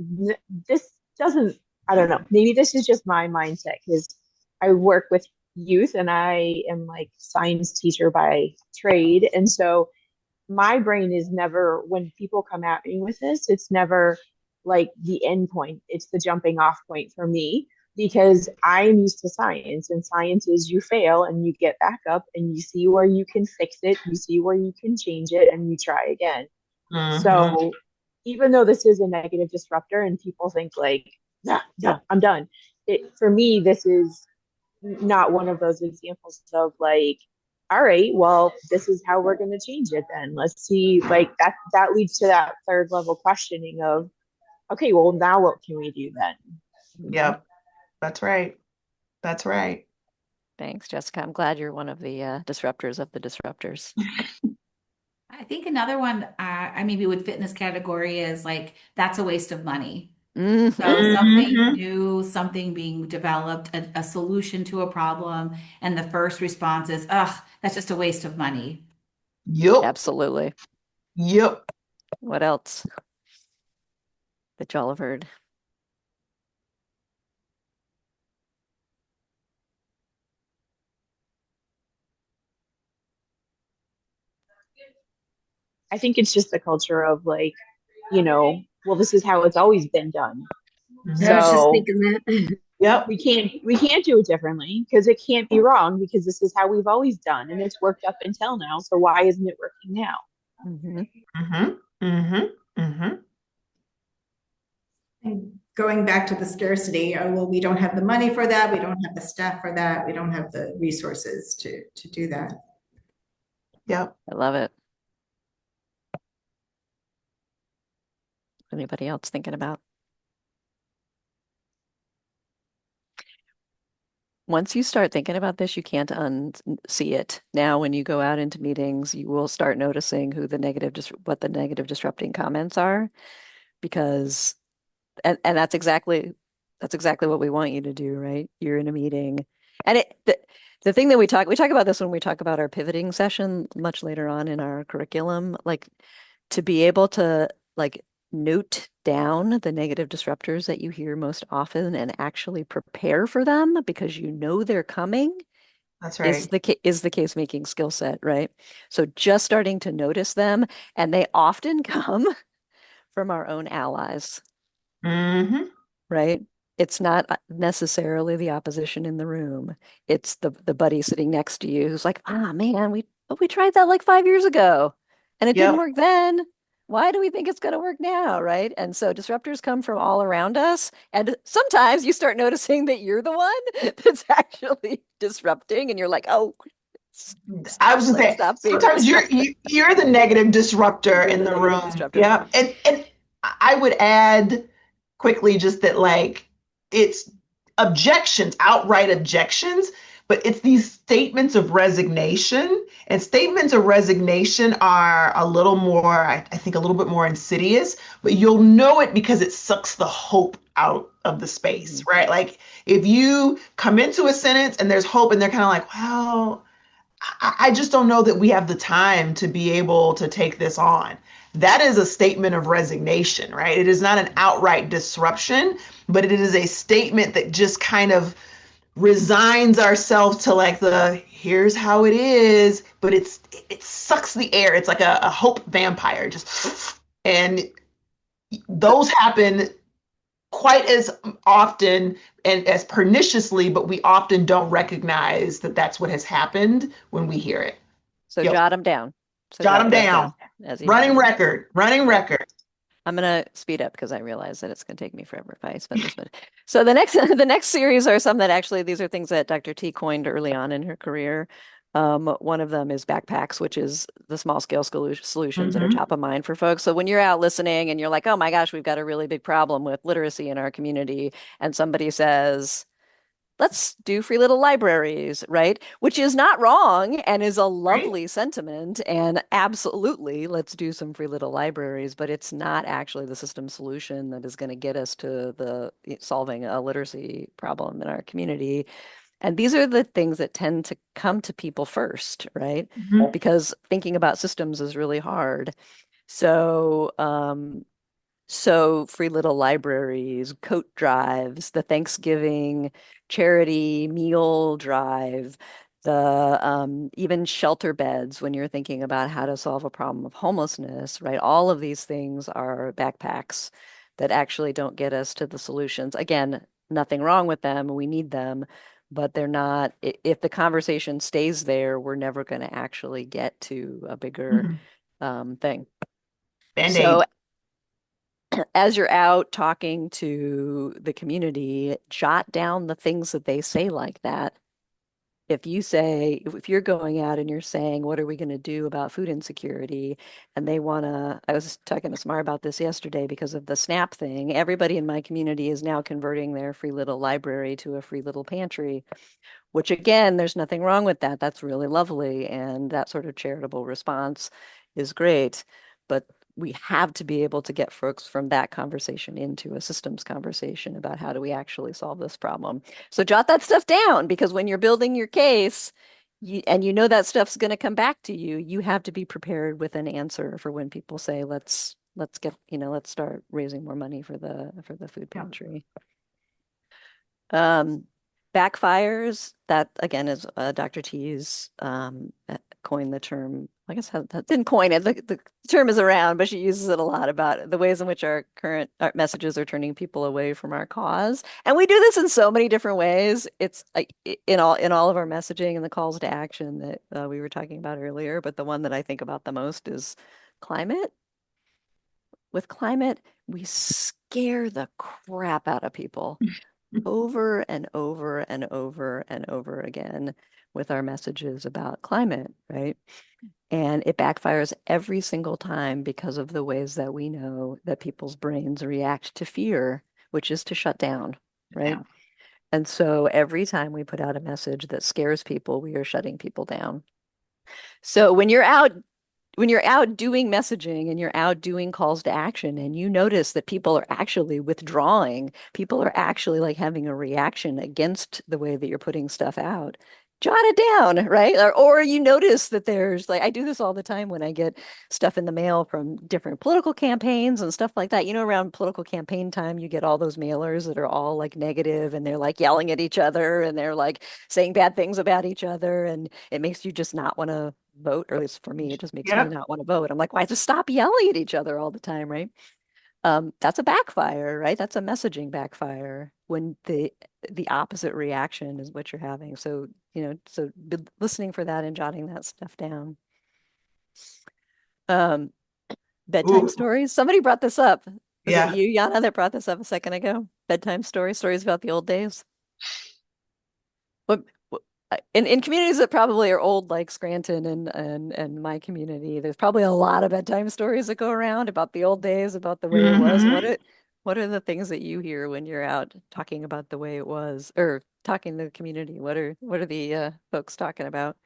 this doesn't, I don't know, maybe this is just my mindset because I work with youth and I am like science teacher by trade. And so my brain is never, when people come at me with this, it's never like the end point. It's the jumping off point for me because I'm used to science, and science is you fail and you get back up and you see where you can fix it, you see where you can change it, and you try again. Mm-hmm. So even though this is a negative disruptor and people think like, nah, nah, I'm done. For me, this is not one of those examples of like, all right, well, this is how we're going to change it then. Let's see, like that leads to that third level questioning of, okay, well, now what can we do then? Yep. That's right. That's right. Thanks, Jessica. I'm glad you're one of the disruptors of the disruptors. I think another one I maybe would fit in this category is like that's a waste of money. So something Mm-hmm. new, something being developed, a solution to a problem, and the first response is, ugh, that's just a waste of money. Yep. Absolutely. Yep. What else that y'all have heard? I think it's just the culture of like, well, this is how it's always been done. I was just So thinking that. Yep. we can't do it differently because it can't be wrong because this is how we've always done and it's worked up until now. So why isn't it working now? Mm-hmm. Mm-hmm. Mm-hmm. Mm-hmm. And going back to the scarcity, oh, well, we don't have the money for that. We don't have the staff for that. We don't have the resources to do that. Yep. I love it. Anybody else thinking about? Once you start thinking about this, you can't unsee it. Now, when you go out into meetings, you will start noticing what the negative disrupting comments are, because and that's exactly what we want you to do, right? You're in a meeting. And the thing that we talk about this when we talk about our pivoting session much later on in our curriculum, like to be able to like note down the negative disruptors that you hear most often and actually prepare for them because you know they're coming That's is right. the case making skill set, right? So just starting to notice them, and they often come from our own allies, Mm-hmm. right? It's not necessarily the opposition in the room. It's the buddy sitting next to you who's like, ah, man, we tried that like 5 years ago and it didn't Yep. work then. Why do we think it's going to work now, right? And so disruptors come from all around us. And sometimes you start noticing that you're the one that's actually disrupting, and you're like, oh, I was stop, gonna like, say stop being a sometimes disruptor. you're the negative disruptor You're in the the negative room. disruptor. Yeah. And I would add quickly just that like it's objections, outright objections, but it's these statements of resignation. And statements of resignation are a little more, I think, a little bit more insidious, but you'll know it because it sucks the hope out of the space, Mhm. right? Like if you come into a sentence and there's hope and they're kind of like, well, I just don't know that we have the time to be able to take this on. That is a statement of resignation, right? It is not an outright disruption, but it is a statement that just kind of resigns ourselves to like the here's how it is, but it sucks the air. It's like a hope vampire, just and So, those happen quite as often and as perniciously, but we often don't recognize that that's what has happened when we hear it. so Yep. jot them down. So Jot them jot those down. down as you hear Running them. record. Running Yep. record. I'm gonna speed up because I realize that it's gonna take me forever if I spend this much. So the next the next series are some that actually these are things that Dr. T coined early on in her career. One of them is backpacks, which is the small scale solutions that are Mm-hmm. top of mind for folks. So when you're out listening and you're like, oh my gosh, we've got a really big problem with literacy in our community, and somebody says, let's do free little libraries, right? Which is not wrong and is a Right? lovely sentiment. And absolutely, let's do some free little libraries, but it's not actually the system solution that is going to get us to the solving a literacy problem in our community. And these are the things that tend to come to people first, right? Mm-hmm. Because thinking about systems is really hard. So, so free little libraries, coat drives, the Thanksgiving charity meal drive, the even shelter beds when you're thinking about how to solve a problem of homelessness, right? All of these things are backpacks that actually don't get us to the solutions. Again, nothing wrong with them. We need them, but they're not, if the conversation stays there, we're never going to actually get to a bigger Mm-hmm. thing. So Band-aid. as you're out talking to the community, jot down the things that they say like that. If you're going out and you're saying, what are we going to do about food insecurity? And they want to, I was talking to Smar about this yesterday because of the SNAP thing. Everybody in my community is now converting their free little library to a free little pantry, which again, there's nothing wrong with that. That's really lovely. And that sort of charitable response is great. But we have to be able to get folks from that conversation into a systems conversation about how do we actually solve this problem. So jot that stuff down because when you're building your case, and you know that stuff's going to come back to you, you have to be prepared with an answer for when people say, let's get, let's start raising more money for the food pantry. Backfires, that again is Dr. T's coined the term. I guess didn't coin it. The term is around, but she uses it a lot about the ways in which our current messages are turning people away from our cause. And we do this in so many different ways. It's in all of our messaging and the calls to action that we were talking about earlier. But the one that I think about the most is climate. With climate, we scare the crap out of people over and over and over and over again with our messages about climate, right? And it backfires every single time because of the ways that we know that people's brains react to fear, which is to shut down, right? Yeah. And so every time we put out a message that scares people, we are shutting people down. So when you're out doing messaging and you're out doing calls to action and you notice that people are actually withdrawing, people are actually like having a reaction against the way that you're putting stuff out, jot it down, right? Or you notice that there's like, I do this all the time when I get stuff in the mail from different political campaigns and stuff like that. Around political campaign time, you get all those mailers that are all like negative and they're like yelling at each other and they're like saying bad things about each other. And it makes you just not want to vote, or at least for me, it just makes me Yep. not want to vote. I'm like, why just stop yelling at each other all the time, right? That's a backfire, right? That's a messaging backfire when the opposite reaction is what you're having. So, so listening for that and jotting that stuff down. Um, Bedtime Ooh, stories. Somebody brought this up. Was it yeah. you, Yana, that brought this up a second ago? Bedtime stories about the old days. What, in communities that probably are old, like Scranton and my community, there's probably a lot of bedtime stories that go around about the old days, about the way it was. Hmm. What are the things that you hear when you're out talking about the way it was, or talking to the community? What are the folks talking about?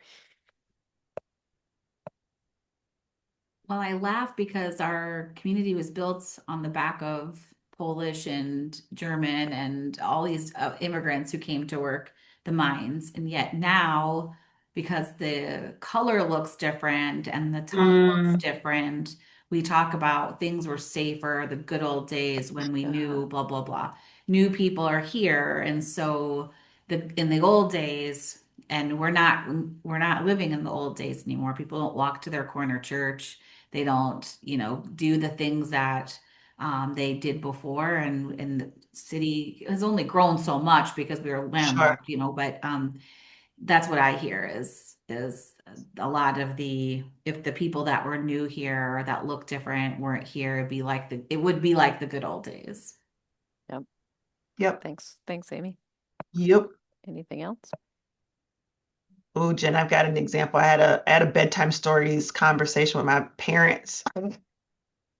Well, I laugh because our community was built on the back of Polish and German and all these immigrants who came to work the mines. And yet now, because the color looks different and the tone looks Mm, different, we talk about things were safer, the good old days when we Uh, knew blah, blah, blah. New people are here. And so in the old days, and we're not living in the old days anymore. People don't walk to their corner church, they don't, do the things that they did before. And the city has only grown so much because we were sure. landlocked, but that's what I hear is a lot of if the people that were new here or that look different weren't here, it would be like the good old days. yep. Yep. Thanks, Amy. Yep. Anything else? Oh, Jen, I've got an example. I had a bedtime stories conversation with my parents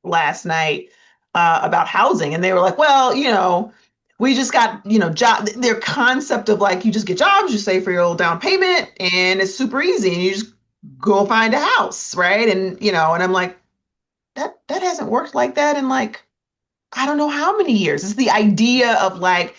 last night about housing, and they were like, "Well, we just got, job." Their concept of like, you just get jobs, you save for your old down payment, and it's super easy, and you just go find a house, right? And I'm like, that hasn't worked like that in like I don't know how many years. It's the idea of like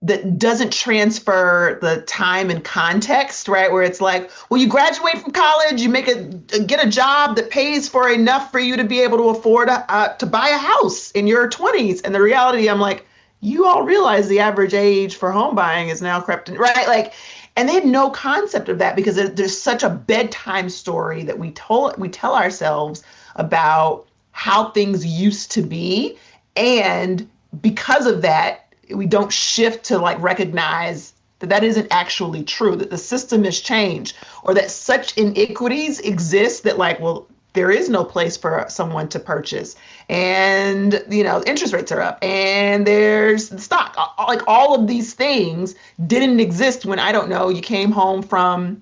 that doesn't transfer the time and context, right? Where it's like, well, you graduate from college, you get a job that pays for enough for you to be able to afford to buy a house in your 20s. And the reality, I'm like, you all realize the average age for home buying is now crept in, right? Like, and they had no concept of that because there's such a bedtime story that we tell ourselves about how things used to be, and because of that we don't shift to like recognize that that isn't actually true, that the system has changed, or that such inequities exist that like, well, there is no place for someone to purchase, and interest rates are up, and there's stock, like all of these things didn't exist when, I don't know, you came home from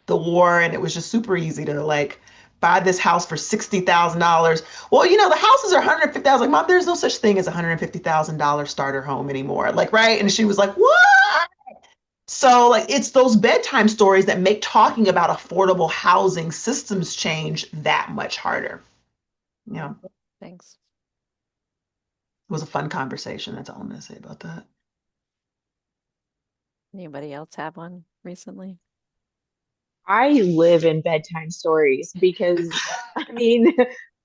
the war and it was just super easy to like buy this house for $60,000. Well, the houses are 150,000. Like, Mom, there's no such thing as $150,000 starter home anymore. Like, right? And she was like, what? So, like, it's those bedtime stories that make talking about affordable housing systems change that much harder. Yeah, it Thanks. was a fun conversation. That's all I'm going to say about that. Anybody else have one recently? I live in bedtime stories because, I mean,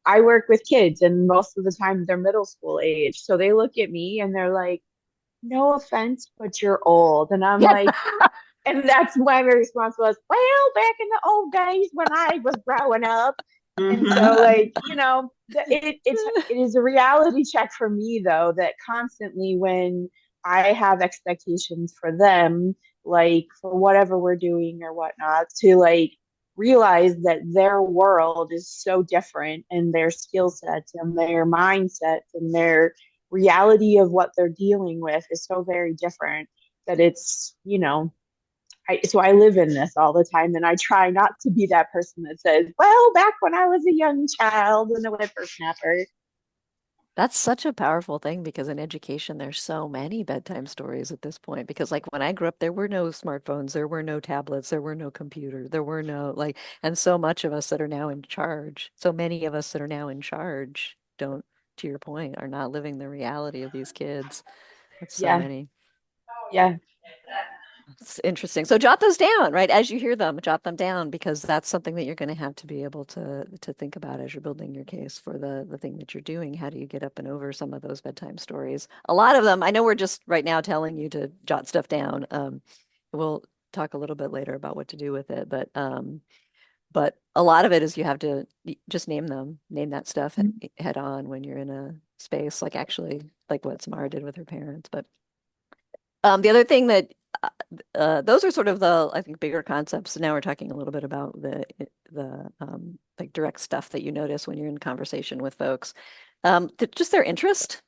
I work with kids and most of the time they're middle school age. So they look at me and they're like, no offense, but you're old. And I'm like, and that's why my response was, well, back in the old days when I was growing up. And so, Mm-hmm. like, it is a reality check for me though, that constantly when I have expectations for them, like for whatever we're doing or whatnot, to like realize that their world is so different and their skill sets and their mindsets and their reality of what they're dealing with is so very different that it's, so I live in this all the time, and I try not to be that person that says, "Well, back when I was a young child," and the whippersnapper. That's such a powerful thing because in education, there's so many bedtime stories at this point. Because, like, when I grew up, there were no smartphones, there were no tablets, there were no computers, there were no, like, and so much of us that are now in charge, so many of us that are now in charge don't, to your point, are not living the reality of these kids. That's so Yeah, many. yeah, It's interesting. So jot those down, right? As you hear them, jot them down because that's something that you're going to have to be able to think about as you're building your case for the thing that you're doing. How do you get up and over some of those bedtime stories? A lot of them, I know we're just right now telling you to jot stuff down. We'll talk a little bit later about what to do with it, but a lot of it is you have to just name them, name that stuff head on when you're in a space, like actually like what Samara did with her parents. But the other thing that those are sort of the, I think, bigger concepts. Now we're talking a little bit about the like direct stuff that you notice when you're in conversation with folks. Just their interest.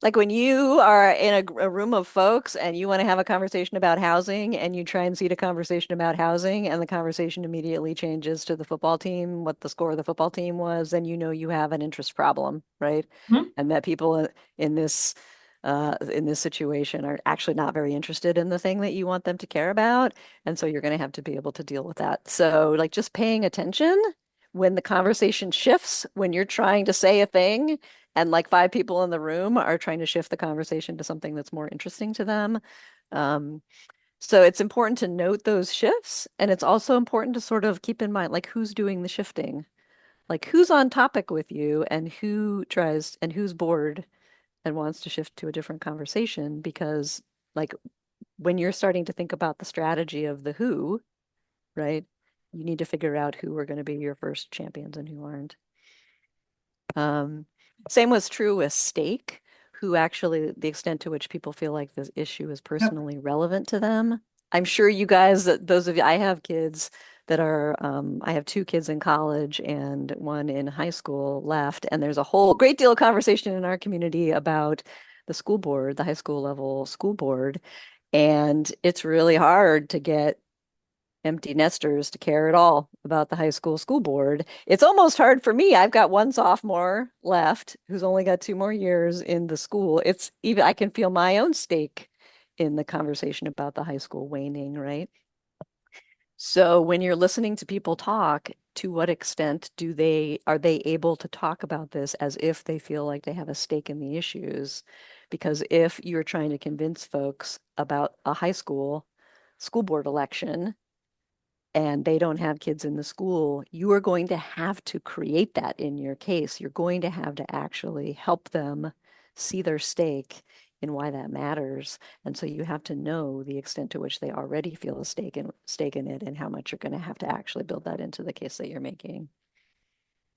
Like when you are in a room of folks and you want to have a conversation about housing and you try and seed a conversation about housing and the conversation immediately changes to the football team, what the score of the football team was, then you know you have an interest problem, right? Mhm. And that people in this in this situation are actually not very interested in the thing that you want them to care about. And so you're going to have to be able to deal with that. So like just paying attention when the conversation shifts, when you're trying to say a thing and like five people in the room are trying to shift the conversation to something that's more interesting to them. Um, so it's important to note those shifts, and it's also important to sort of keep in mind like who's doing the shifting, like who's on topic with you and who tries and who's bored and wants to shift to a different conversation because like when you're starting to think about the strategy of the who, right? You need to figure out who are going to be your first champions and who aren't. Um, Same was true with stake, who actually, the extent to which people feel like this issue is personally relevant to them. I'm sure you guys, those of you, I have kids that are, I have two kids in college and one in high school left, and there's a whole great deal of conversation in our community about the school board, the high school level school board, and it's really hard to get empty nesters to care at all about the high school board. It's almost hard for me. I've got one sophomore left who's only got 2 more years in the school. It's even, I can feel my own stake in the conversation about the high school waning, right? So when you're listening to people talk, to what extent are they able to talk about this as if they feel like they have a stake in the issues? Because if you're trying to convince folks about a high school board election, and they don't have kids in the school, you are going to have to create that in your case. You're going to have to actually help them see their stake in why that matters. And so you have to know the extent to which they already feel a stake in it and how much you're going to have to actually build that into the case that you're making.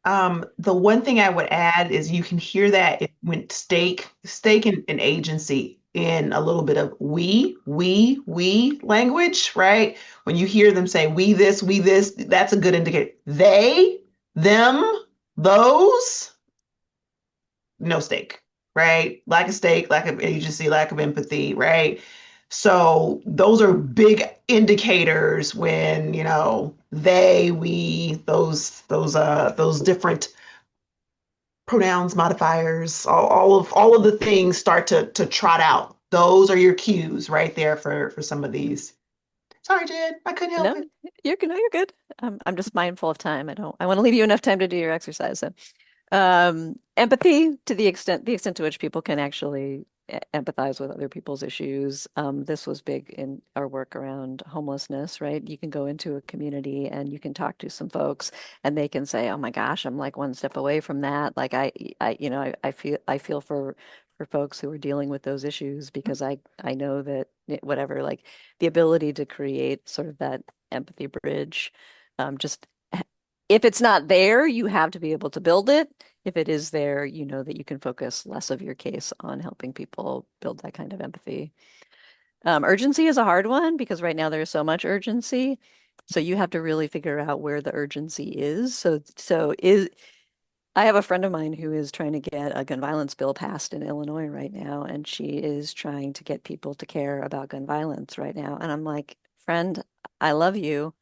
The one thing I would add is you can hear that when stake and agency in a little bit of we language, right? When you hear them say we this, that's a good indicator. They them, those, no stake, right? Lack of stake, lack of agency, lack of empathy, right? So those are big indicators when, they, we, those different pronouns, modifiers, all of the things start to trot out. Those are your cues right there for some of these. Sorry, Jed, I couldn't help No, it. you're good. No, you're good. I'm just mindful of time. I want to leave you enough time to do your exercise. So, empathy to the extent to which people can actually empathize with other people's issues. This was big in our work around homelessness, right? You can go into a community and you can talk to some folks and they can say, "Oh my gosh, I'm like one step away from that." Like I feel for folks who are dealing with those issues because I know that whatever, like the ability to create sort of that empathy bridge, just if it's not there, you have to be able to build it. If it is there, you know that you can focus less of your case on helping people build that kind of empathy. Urgency is a hard one because right now there's so much urgency. So you have to really figure out where the urgency is. I have a friend of mine who is trying to get a gun violence bill passed in Illinois right now, and she is trying to get people to care about gun violence right now. And I'm like, friend, I love you.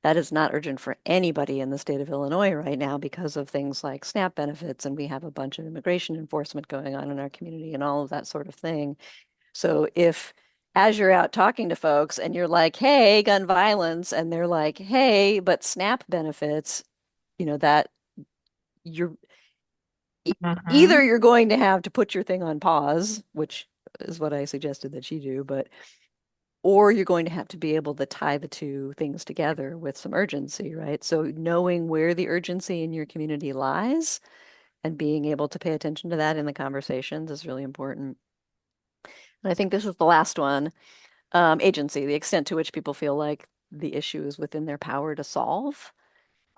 That is not urgent for anybody in the state of Illinois right now because of things like SNAP benefits, and we have a bunch of immigration enforcement going on in our community and all of that sort of thing. So if as you're out talking to folks and you're like, hey, gun violence, and they're like, hey, but SNAP benefits, that you're either Mhm. you're going to have to put your thing on pause, which is what I suggested that she do, or you're going to have to be able to tie the two things together with some urgency, right? So knowing where the urgency in your community lies and being able to pay attention to that in the conversations is really important. And I think this is the last one. Agency, the extent to which people feel like the issue is within their power to solve.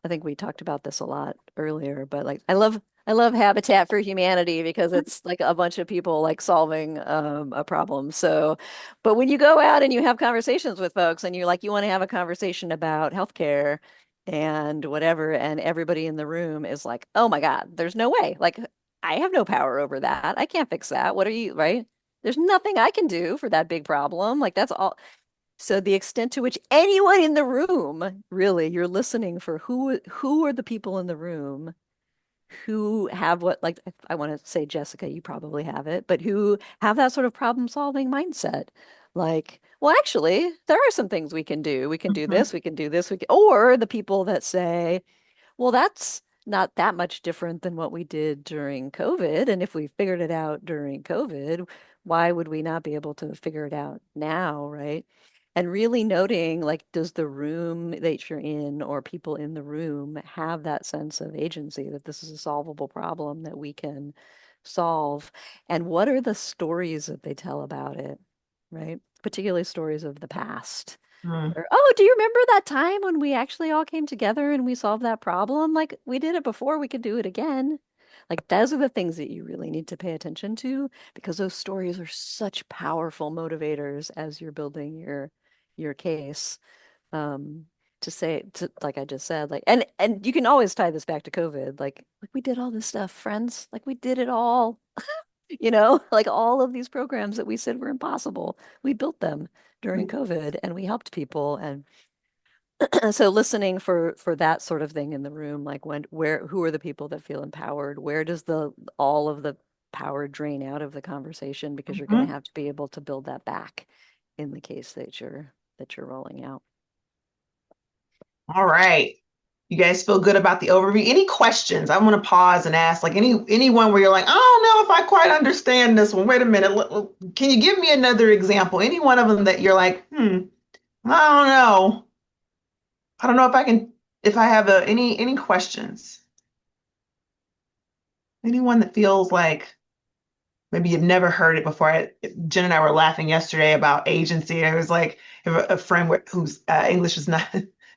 I think we talked about this a lot earlier, but like I love Habitat for Humanity because it's like a bunch of people like solving a problem. So, but when you go out and you have conversations with folks and you want to have a conversation about healthcare and whatever, and everybody in the room is like, "Oh my God, there's no way. Like I have no power over that. I can't fix that. What are you, right? There's nothing I can do for that big problem. Like that's all." So the extent to which anyone in the room, really, you're listening for who are the people in the room who have what, like I want to say Jessica, you probably have it, but who have that sort of problem solving mindset. Like, well, actually, there are some things we can do. We can do Mhm. this, we can do this, or the people that say, well, that's not that much different than what we did during COVID. And if we figured it out during COVID, why would we not be able to figure it out now, right? And really noting, like, does the room that you're in or people in the room have that sense of agency that this is a solvable problem that we can solve? And what are the stories that they tell about it, right? Particularly stories of the past Mhm. or, oh, do you remember that time when we actually all came together and we solved that problem? Like we did it before, we could do it again. Like those are the things that you really need to pay attention to because those stories are such powerful motivators as you're building your case. Um, to say to like I just said, like and you can always tie this back to COVID. Like we did all this stuff, friends. Like we did it all. Like all of these programs that we said were impossible, we built them during COVID and we helped people. And so listening for that sort of thing in the room, like who are the people that feel empowered? Where does the all of the power drain out of the conversation? Because you're going to Mhm. have to be able to build that back in the case that you're rolling out. All right. You guys feel good about the overview? Any questions? I want to pause and ask, like anyone where you're like, I don't know if I quite understand this one. Wait a minute. Can you give me another example? Any one of them that you're like, I don't know. I don't know if I can, if I have any questions. Anyone that feels like maybe you've never heard it before. Jen and I were laughing yesterday about agency. I was like, a friend whose English is not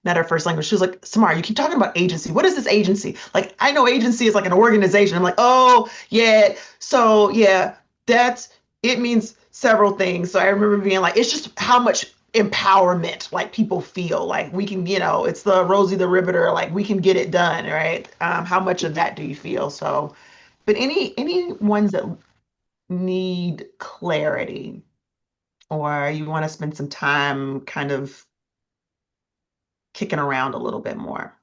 not her first language. She was like, Samar, you keep talking about agency. What is this agency? Like, I know agency is like an organization. I'm like, oh yeah. So yeah, that's it means several things. So I remember being like, it's just how much empowerment, like people feel like we can, it's the Rosie the Riveter, like we can get it done, right? How much of that do you feel? So, but any ones that need clarity or you want to spend some time kind of kicking around a little bit more?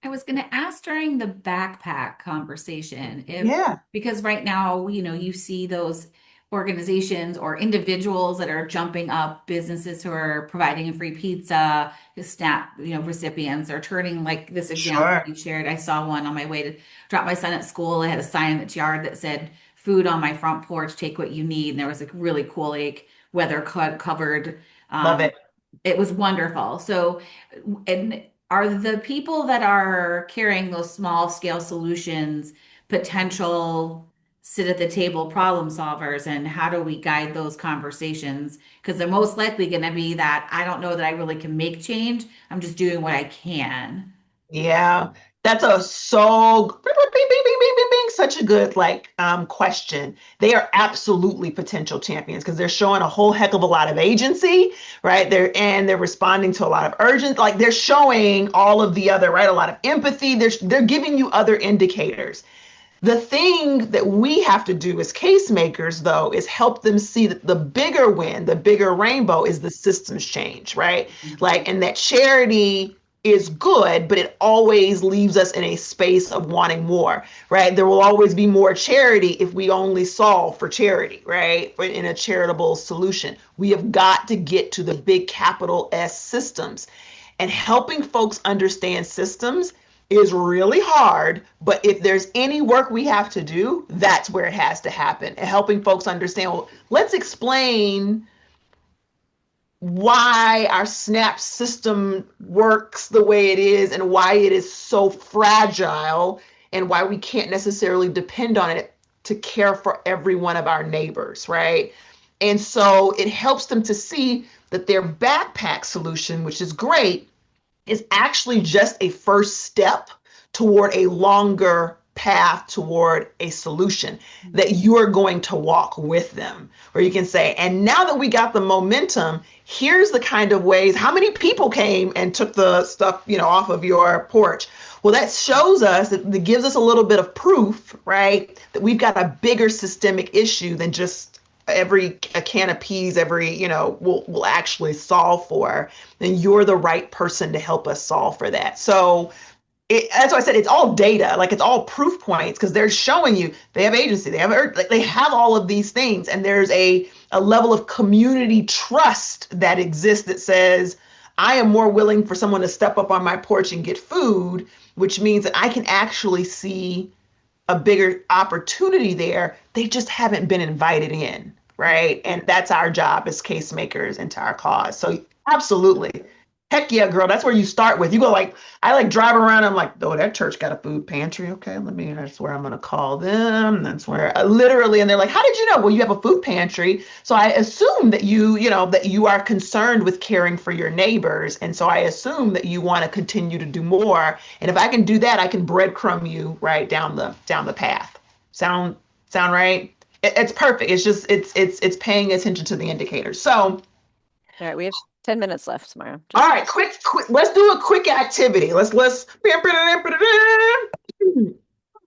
I was going to ask during the backpack conversation if, Yeah, because right now, you see those organizations or individuals that are jumping up, businesses who are providing free pizza, the SNAP, recipients are turning like this example sure. you shared. I saw one on my way to drop my son at school. I had a sign in its yard that said, "Food on my front porch, take what you need." And there was a really cool, like weather covered. Love Um, it. it was wonderful. So, and are the people that are carrying those small scale solutions potential sit at the table problem solvers? And how do we guide those conversations? Because they're most likely going to be that I don't know that I really can make change. I'm just doing what I can. Yeah, that's a so bing, bing, bing, bing, bing, bing, bing, such a good like question. They are absolutely potential champions because they're showing a whole heck of a lot of agency, right? They're responding to a lot of urgent, like they're showing all of the other, right? A lot of empathy. They're giving you other indicators. The thing that we have to do as case makers, though, is help them see that the bigger win, the bigger rainbow is the systems change, right? Like, and that charity is good, but it always leaves us in a space of wanting more, right? There will always be more charity if we only solve for charity, right? In a charitable solution. We have got to get to the big capital S systems. And helping folks understand systems is really hard, but if there's any work we have to do, that's where it has to happen. And helping folks understand, well, let's explain why our SNAP system works the way it is and why it is so fragile and why we can't necessarily depend on it to care for every one of our neighbors, right? And so it helps them to see that their backpack solution, which is great, is actually just a first step toward a longer path toward a solution that you're going to walk with them. Where you can say, and now that we got the momentum, here's the kind of ways, how many people came and took the stuff, off of your porch? Well, that shows us that gives us a little bit of proof, right? That we've got a bigger systemic issue than just every a can of peas every will actually solve for, then you're the right person to help us solve for that. So that's why I said it's all data, like it's all proof points because they're showing you they have agency, they have all of these things, and there's a level of community trust that exists that says I am more willing for someone to step up on my porch and get food, which means that I can actually see a bigger opportunity there. They just haven't been invited in, right? And that's our job as case makers into our cause. So absolutely. Heck yeah, girl. That's where you start with. You go like, I like drive around. I'm like, oh, that church got a food pantry. Okay, that's where I'm going to call them. That's where literally, and they're like, how did you know? Well, you have a food pantry. So I assume that that you are concerned with caring for your neighbors. And so I assume that you want to continue to do more. And if I can do that, I can breadcrumb you right down the path. Sound right? It's perfect. It's just, it's paying attention to the indicators. So, All right, we have 10 minutes left, Samara. all Just right, quick. Let's do a quick activity. Let's.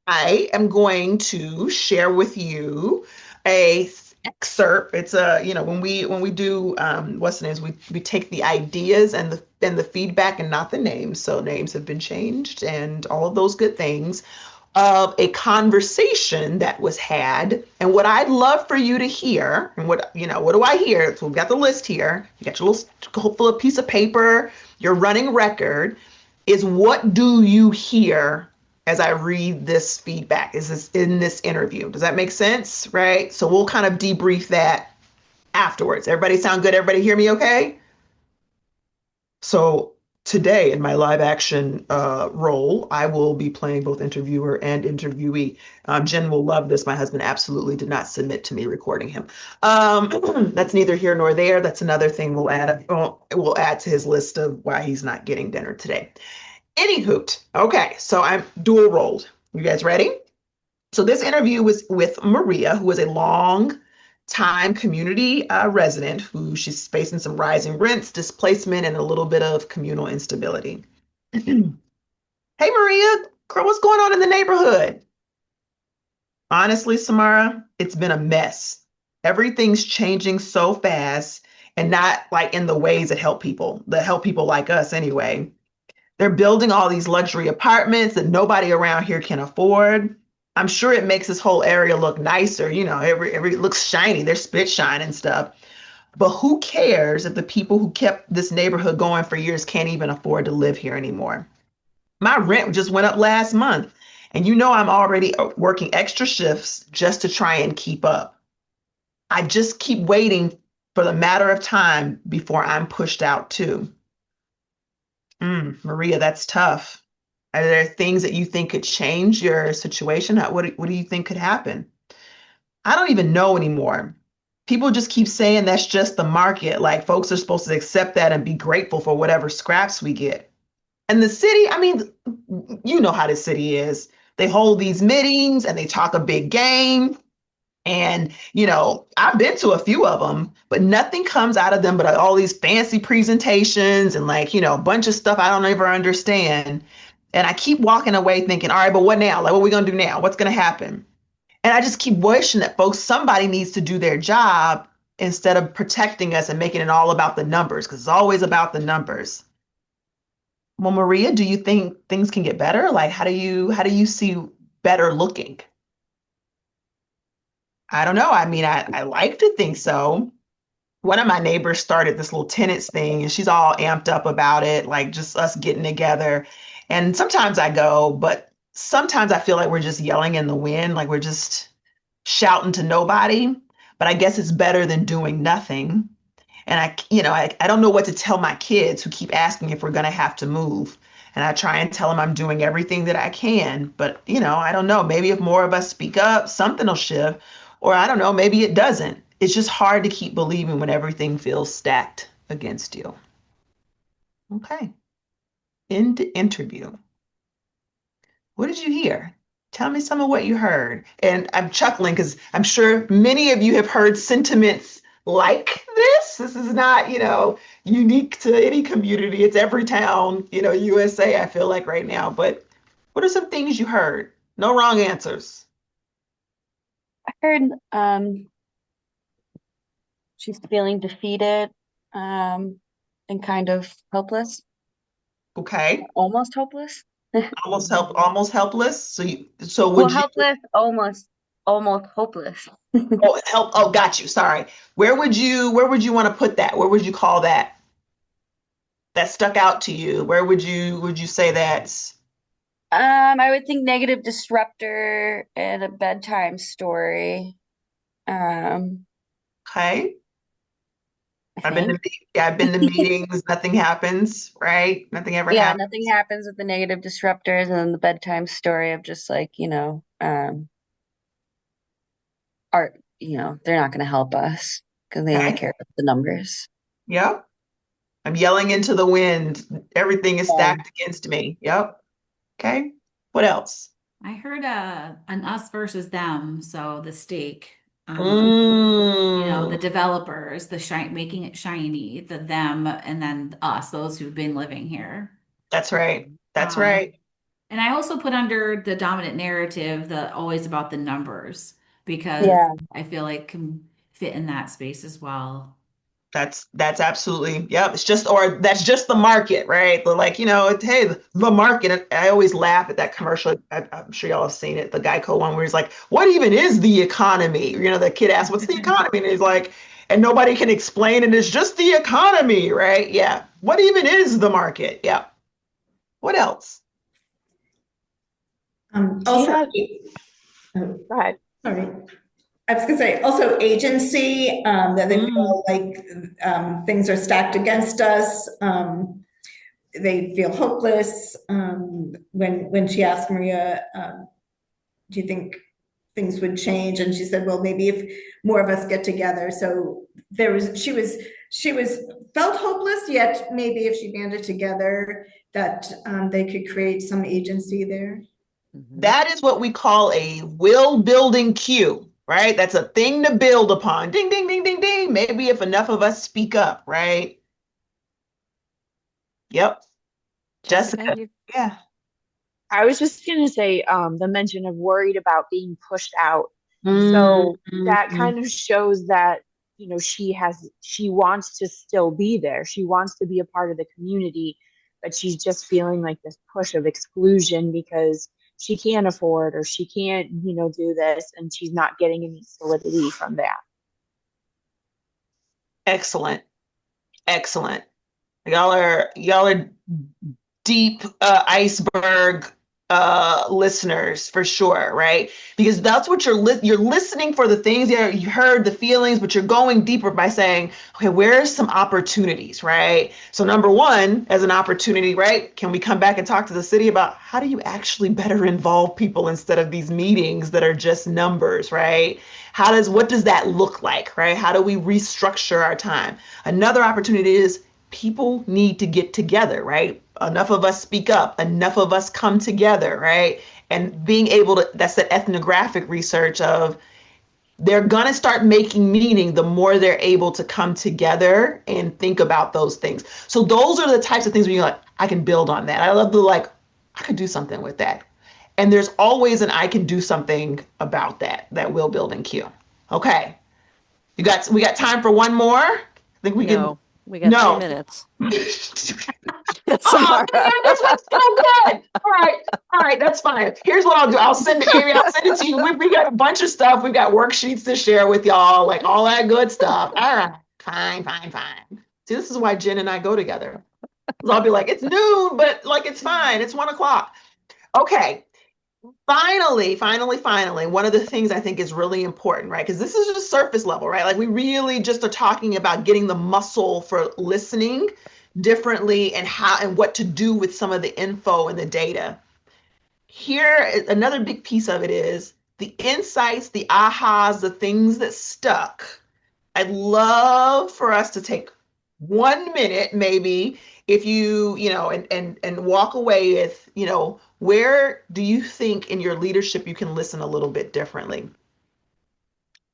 I am going to share with you a excerpt. It's when we do what's the names, we take the ideas and the feedback and not the names. So names have been changed and all of those good things of a conversation that was had. And what I'd love for you to hear, and what do I hear? So we've got the list here. You got your little piece of paper, your running record, is what do you hear as I read this feedback? Is this in this interview? Does that make sense? Right? So we'll kind of debrief that afterwards. Everybody sound good? Everybody hear me okay? So today in my live action role, I will be playing both interviewer and interviewee. Jen will love this. My husband absolutely did not submit to me recording him. That's neither here nor there. That's another thing we'll add to his list of why he's not getting dinner today. Any hoot. Okay, so I'm dual rolled. You guys ready? So this interview was with Maria, who is a long time community resident who she's facing some rising rents, displacement, and a little bit of communal instability. Hey, Maria, girl, what's going on in the neighborhood? Honestly, Samara, it's been a mess. Everything's changing so fast and not like in the ways that help people like us anyway. They're building all these luxury apartments that nobody around here can afford. I'm sure it makes this whole area look nicer. Every it looks shiny. There's spit shine and stuff. But who cares if the people who kept this neighborhood going for years can't even afford to live here anymore? My rent just went up last month, and I'm already working extra shifts just to try and keep up. I just keep waiting for the matter of time before I'm pushed out too. Maria, that's tough. Are there things that you think could change your situation? What do you think could happen? I don't even know anymore. People just keep saying that's just the market. Like folks are supposed to accept that and be grateful for whatever scraps we get. And the city, I mean, you know how the city is. They hold these meetings and they talk a big game. And, I've been to a few of them, but nothing comes out of them but all these fancy presentations and a bunch of stuff I don't ever understand. And I keep walking away thinking, all right, but what now? Like, what are we going to do now? What's going to happen? And I just keep wishing that somebody needs to do their job instead of protecting us and making it all about the numbers, because it's always about the numbers. Well, Maria, do you think things can get better? Like, how do you see better looking? I don't know. I mean, I like to think so. One of my neighbors started this little tenants thing, and she's all amped up about it, like just us getting together. And sometimes I go, but sometimes I feel like we're just yelling in the wind, like we're just shouting to nobody. But I guess it's better than doing nothing. And I don't know what to tell my kids who keep asking if we're going to have to move. And I try and tell them I'm doing everything that I can. But, I don't know. Maybe if more of us speak up, something will shift. Or I don't know, maybe it doesn't. It's just hard to keep believing when everything feels stacked against you. Okay. End interview. What did you hear? Tell me some of what you heard. And I'm chuckling because I'm sure many of you have heard sentiments like this. This is not, unique to any community. It's every town, USA, I feel like right now. But what are some things you heard? No wrong answers. I heard she's feeling defeated and kind of helpless, Okay. almost hopeless. Almost helpless. So Well, would you helpless, almost hopeless. help? Oh, got you. Sorry. Where would you want to put that? Where would you call that? That stuck out to you? Where would you say that's I would think negative disruptor and a bedtime story. Um, okay? I I've been to think. yeah, I've been to meetings, nothing happens, right? Nothing ever Yeah, happens. nothing happens with the negative disruptors, and then the bedtime story of just like, art, they're not going to help us because they only Okay. care about the numbers. Yep. I'm yelling into the wind. Everything is Yeah. stacked against me. Yep. Okay. What else? I heard an us versus them, so the stake. The Mm, developers, making it shiny, the them, and then us, those who've been living here. that's right. That's Um, right. and I also put under the dominant narrative, the always about the numbers, because Yeah. I feel like can fit in that space as well. That's absolutely, yep. Or that's just the market, right? Like, hey, the market. I always laugh at that commercial. I'm sure y'all have seen it, the Geico one where he's like, what even is the economy? The kid asks, what's the economy? And he's like, and nobody can explain it. It's just the economy, right? Yeah. What even is the market? Yeah. What else? She Also, has, oh, go ahead. sorry. I was going to say also agency, that they Mm, feel like things are stacked against us. They feel hopeless. When she asked Maria, do you think things would change? And she said, well, maybe if more of us get together. So she was felt hopeless, yet maybe if she banded together, that they could create some agency there. Mhm. that is what we call a will building cue, right? That's a thing to build upon. Ding, ding, ding, ding, ding. Maybe if enough of us speak up, right? Yep. Jessica, Jessica. you Yeah. I was just going to say the mention of worried about being pushed out. So that Mm-hmm. kind of shows that, you know, she wants to still be there. She wants to be a part of the community, but she's just feeling like this push of exclusion because she can't afford or she can't, you know, do this, and she's not getting any solidity from that. Excellent. Excellent. Y'all are deep iceberg listeners for sure, right? Because that's what you're listening for the things. Yeah, you heard the feelings, but you're going deeper by saying, okay, where's some opportunities, right? So number one, as an opportunity, right? Can we come back and talk to the city about how do you actually better involve people instead of these meetings that are just numbers, right? What does that look like, right? How do we restructure our time? Another opportunity is people need to get together, right? Enough of us speak up, enough of us come together, right? And being able to, that's the ethnographic research of they're going to start making meaning the more they're able to come together and think about those things. So those are the types of things where you're like, I can build on that. I love the like, I could do something with that. And there's always an I can do something about that will building cue. Okay. We got time for one more. I think we can. no, we got three No. minutes. Oh Samara. man, this was so good. All right, that's fine. Here's what I'll do. I'll send it, Amy. I'll send it to you. We got a bunch of stuff. We've got worksheets to share with y'all, like all that good stuff. All right, fine, fine, fine. See, this is why Jen and I go together. 'Cause I'll be like, it's noon, but like it's fine. It's 1 o'clock. Okay. Finally, one of the things I think is really important, right? Because this is just surface level, right? Like we really just are talking about getting the muscle for listening differently and how and what to do with some of the info and the data. Here, another big piece of it is the insights, the ahas, the things that stuck. I'd love for us to take 1 minute, maybe, if and walk away with, where do you think in your leadership you can listen a little bit differently?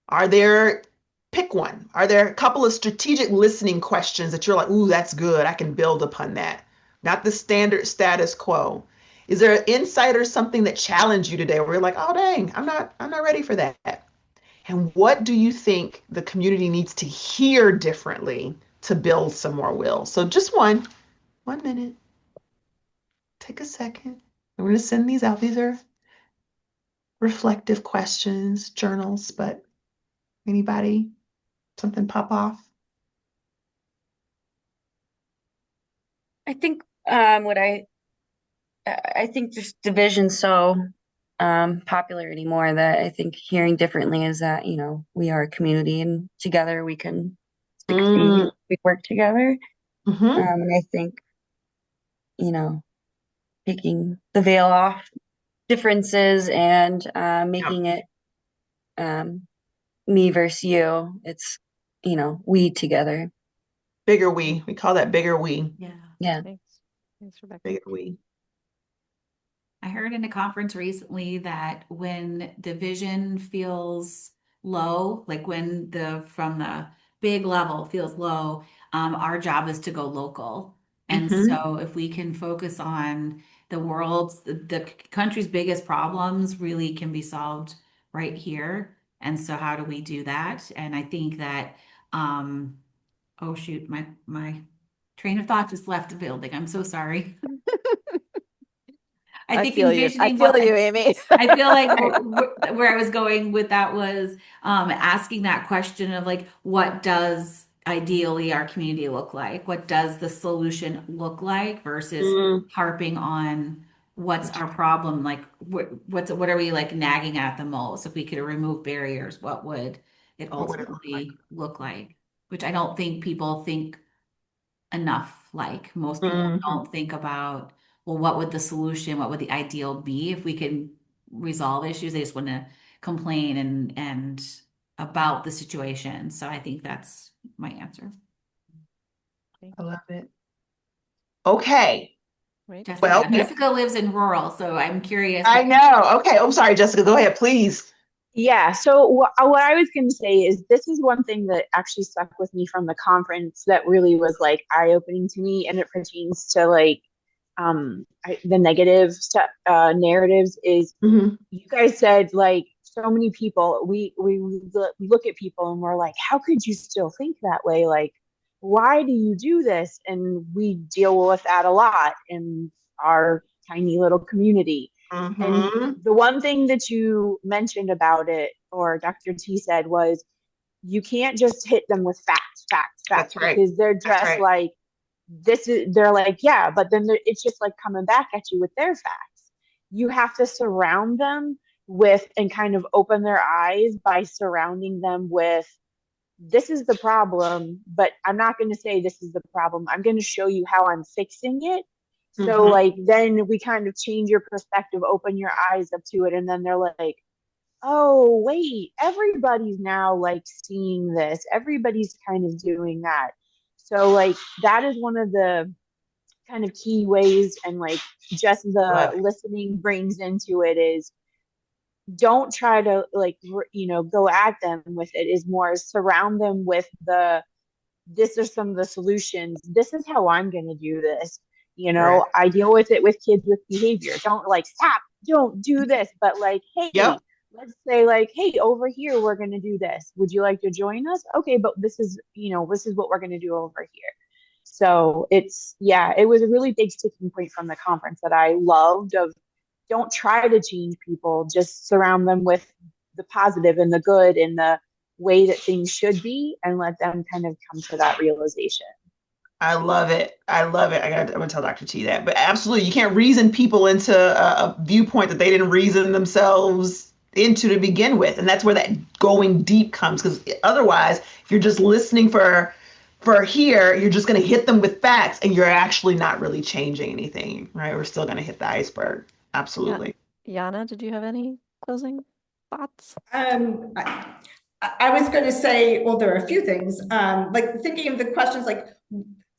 Are there, pick one. Are there a couple of strategic listening questions that you're like, ooh, that's good. I can build upon that. Not the standard status quo. Is there an insight or something that challenged you today where you're like, oh dang, I'm not ready for that? And what do you think the community needs to hear differently to build some more will? So just 1 minute. Take a second. And we're going to send these out. These are reflective questions, journals, but anybody, something pop off? I think what I think just division's so popular anymore that I think hearing differently is that, we are a community and together we can succeed. Mm, We work together. hmm And I think, you know, taking the veil off differences and Yep. making it um, me versus you. It's, we together. Bigger we. We call that bigger we. Yeah. Yeah. Thanks. Thanks, Rebecca. Bigger we. I heard in a conference recently that when division feels low, like when from the big level feels low, our job is to go local. And Hmm so if we can focus on the country's biggest problems really can be solved right here. And so how do we do that? And I think that, oh shoot, my train of thought just left the building. I'm so sorry. I I think feel you. I envisioning feel you, Amy. I feel like where I was going with that was asking that question of like, what does ideally our community look like? What does the solution look like versus Mm, harping on what's our problem? Like, what are we like nagging at the most? If we could remove barriers, what would it what would it look like? ultimately look like? Which I don't think people think enough. Like most people Hmm don't think about, well, what would the solution, what would the ideal be if we could resolve issues? They just want to complain and about the situation. So I think that's my answer. I love it. Okay. Right. Well, Jessica lives in rural, so I'm curious. I know. Okay. I'm sorry, Jessica. Go ahead, please. Yeah. So what I was going to say is this is one thing that actually stuck with me from the conference that really was like eye opening to me, and it pertains to like the negative stuff, narratives. Is Hmm. you guys said like so many people we look at people and we're like, how could you still think that way? Like, why do you do this? And we deal with that a lot in our tiny little community. And Hmm. the one thing that you mentioned about it, or Dr. T said, was you can't just hit them with facts, facts, That's facts, right. because they're That's just right. like, they're like, yeah, but then it's just like coming back at you with their facts. You have to surround them with and kind of open their eyes by surrounding them with, this is the problem, but I'm not going to say this is the problem. I'm going to show you how I'm fixing it. So, Hmm. like, then we kind of change your perspective, open your eyes up to it. And then they're like, oh, wait, everybody's now like seeing this. Everybody's kind of doing that. So, like, that is one of the kind of key ways, and like just the Love it. listening brings into it is don't try to like, go at them with it, is more surround them with the, this are some of the solutions. This is how I'm going to do this. Right. I deal with it with kids with behavior. Don't like, stop, don't do this. But like, Yep. hey, let's say like, hey, over here, we're going to do this. Would you like to join us? Okay, but this is what we're going to do over here. So yeah, it was a really big sticking point from the conference that I loved of, don't try to change people, just surround them with the positive and the good and the way that things should be, and let them kind of come to that realization. I love it. I love it. I'm gonna tell Dr. T that. But absolutely, you can't reason people into a viewpoint that they didn't reason themselves into to begin with, and that's where that going deep comes. Because otherwise, if you're just listening for here, you're just gonna hit them with facts, and you're actually not really changing anything, right? We're still gonna hit the iceberg. Yeah. Absolutely. Yana, did you have any closing thoughts? Um, I, I was going to say, well, there are a few things. Like thinking of the questions, like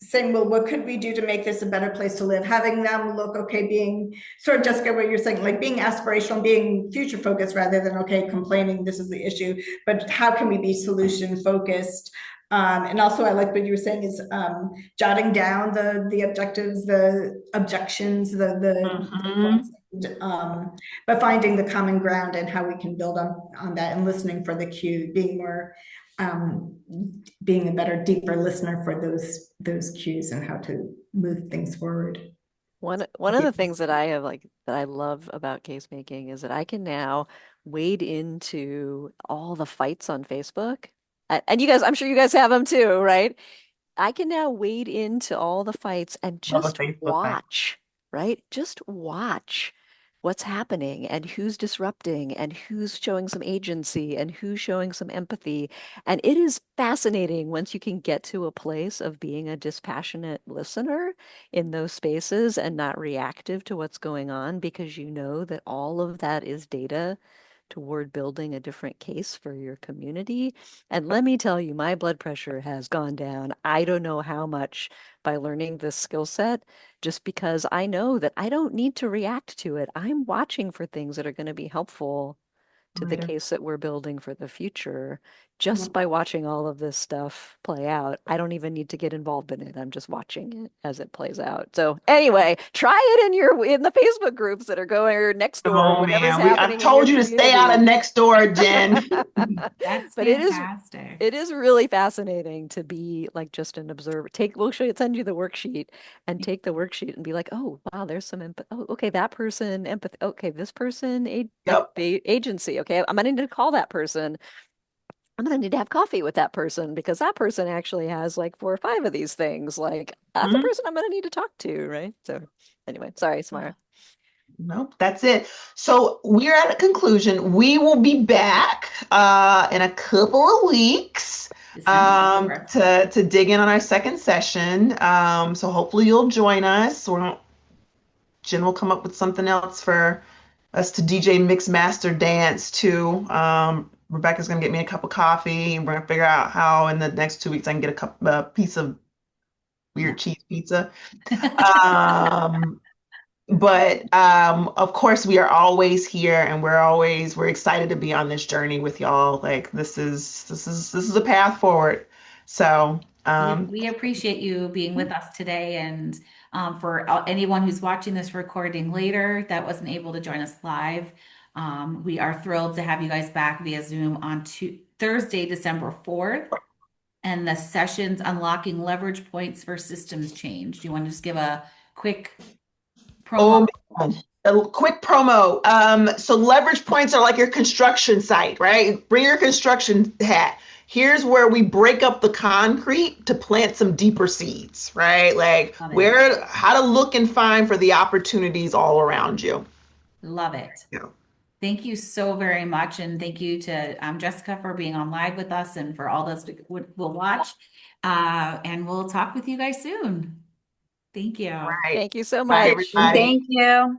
saying, well, what could we do to make this a better place to live? Having them look, okay, being sort of Jessica, what you're saying, like being aspirational, being future focused rather than, okay, complaining, this is the issue, but how can we be solution focused? And also, I like what you were saying is jotting down the objectives, the objections, the Hmm. points, but finding the common ground and how we can build on that, and listening for the cue, being more um, being a better, deeper listener for those cues and how to move things forward. One of the things that I have like that I love about case making is that I can now wade into all the fights on Facebook. And you guys, I'm sure you guys have them too, right? I can now wade into all the fights and Love a just Facebook fight. watch, right? Just watch what's happening and who's disrupting and who's showing some agency and who's showing some empathy. And it is fascinating once you can get to a place of being a dispassionate listener in those spaces and not reactive to what's going on, because you know that all of that is data toward building a different case for your community. And let me tell you, my blood pressure has gone down. I don't know how much by learning this skill set, just because I know that I don't need to react to it. I'm watching for things that are going to be helpful to the Later. case that we're building for the future just Yep. by watching all of this stuff play out. I don't even need to get involved in it. I'm just watching it as it plays out. So anyway, try it in the Facebook groups that are going, or next door, or Oh whatever's man, I happening in your told you to stay out of community. next door, Jen. That's But it is fantastic. it is really fascinating to be like just an observer. We'll send you the worksheet and take the worksheet and be like, oh, wow, there's some empathy. Oh, okay, that person, empathy. Okay, this person, Yep. agency. Okay, I'm gonna need to call that person. I'm gonna need to have coffee with that person because that person actually has like 4 or 5 of these things. Like, that's a Mhm. person I'm gonna need to talk to, right? So, anyway, sorry, Samara. Nope, that's it. So we're at a conclusion. We will be back in a couple of weeks December 4th. to dig in on our second session. So hopefully you'll join us. Jen will come up with something else for us to DJ mix master dance to. Rebecca's gonna get me a cup of coffee, and we're gonna figure out how in the next 2 weeks I can get a piece of weird cheese pizza. Um, But of course, we are always here, and we're excited to be on this journey with y'all. Like this is a path forward. So We appreciate you being with us today. And for anyone who's watching this recording later that wasn't able to join us live, we are thrilled to have you guys back via Zoom on Thursday, December 4th. And the session's unlocking leverage points for systems change. Do you want to just give a quick promo? oh man. A quick promo. So leverage points are like your construction site, right? Bring your construction hat. Here's where we break up the concrete to plant some deeper seeds, right? Like Love it. where, how to look and find for the opportunities all around you. Love it. Yeah. Thank you so very much. And thank you to Jessica for being on live with us and for all those who will watch. And we'll talk with you guys soon. Thank you. Right. Thank you so Bye, much. everybody. Thank you.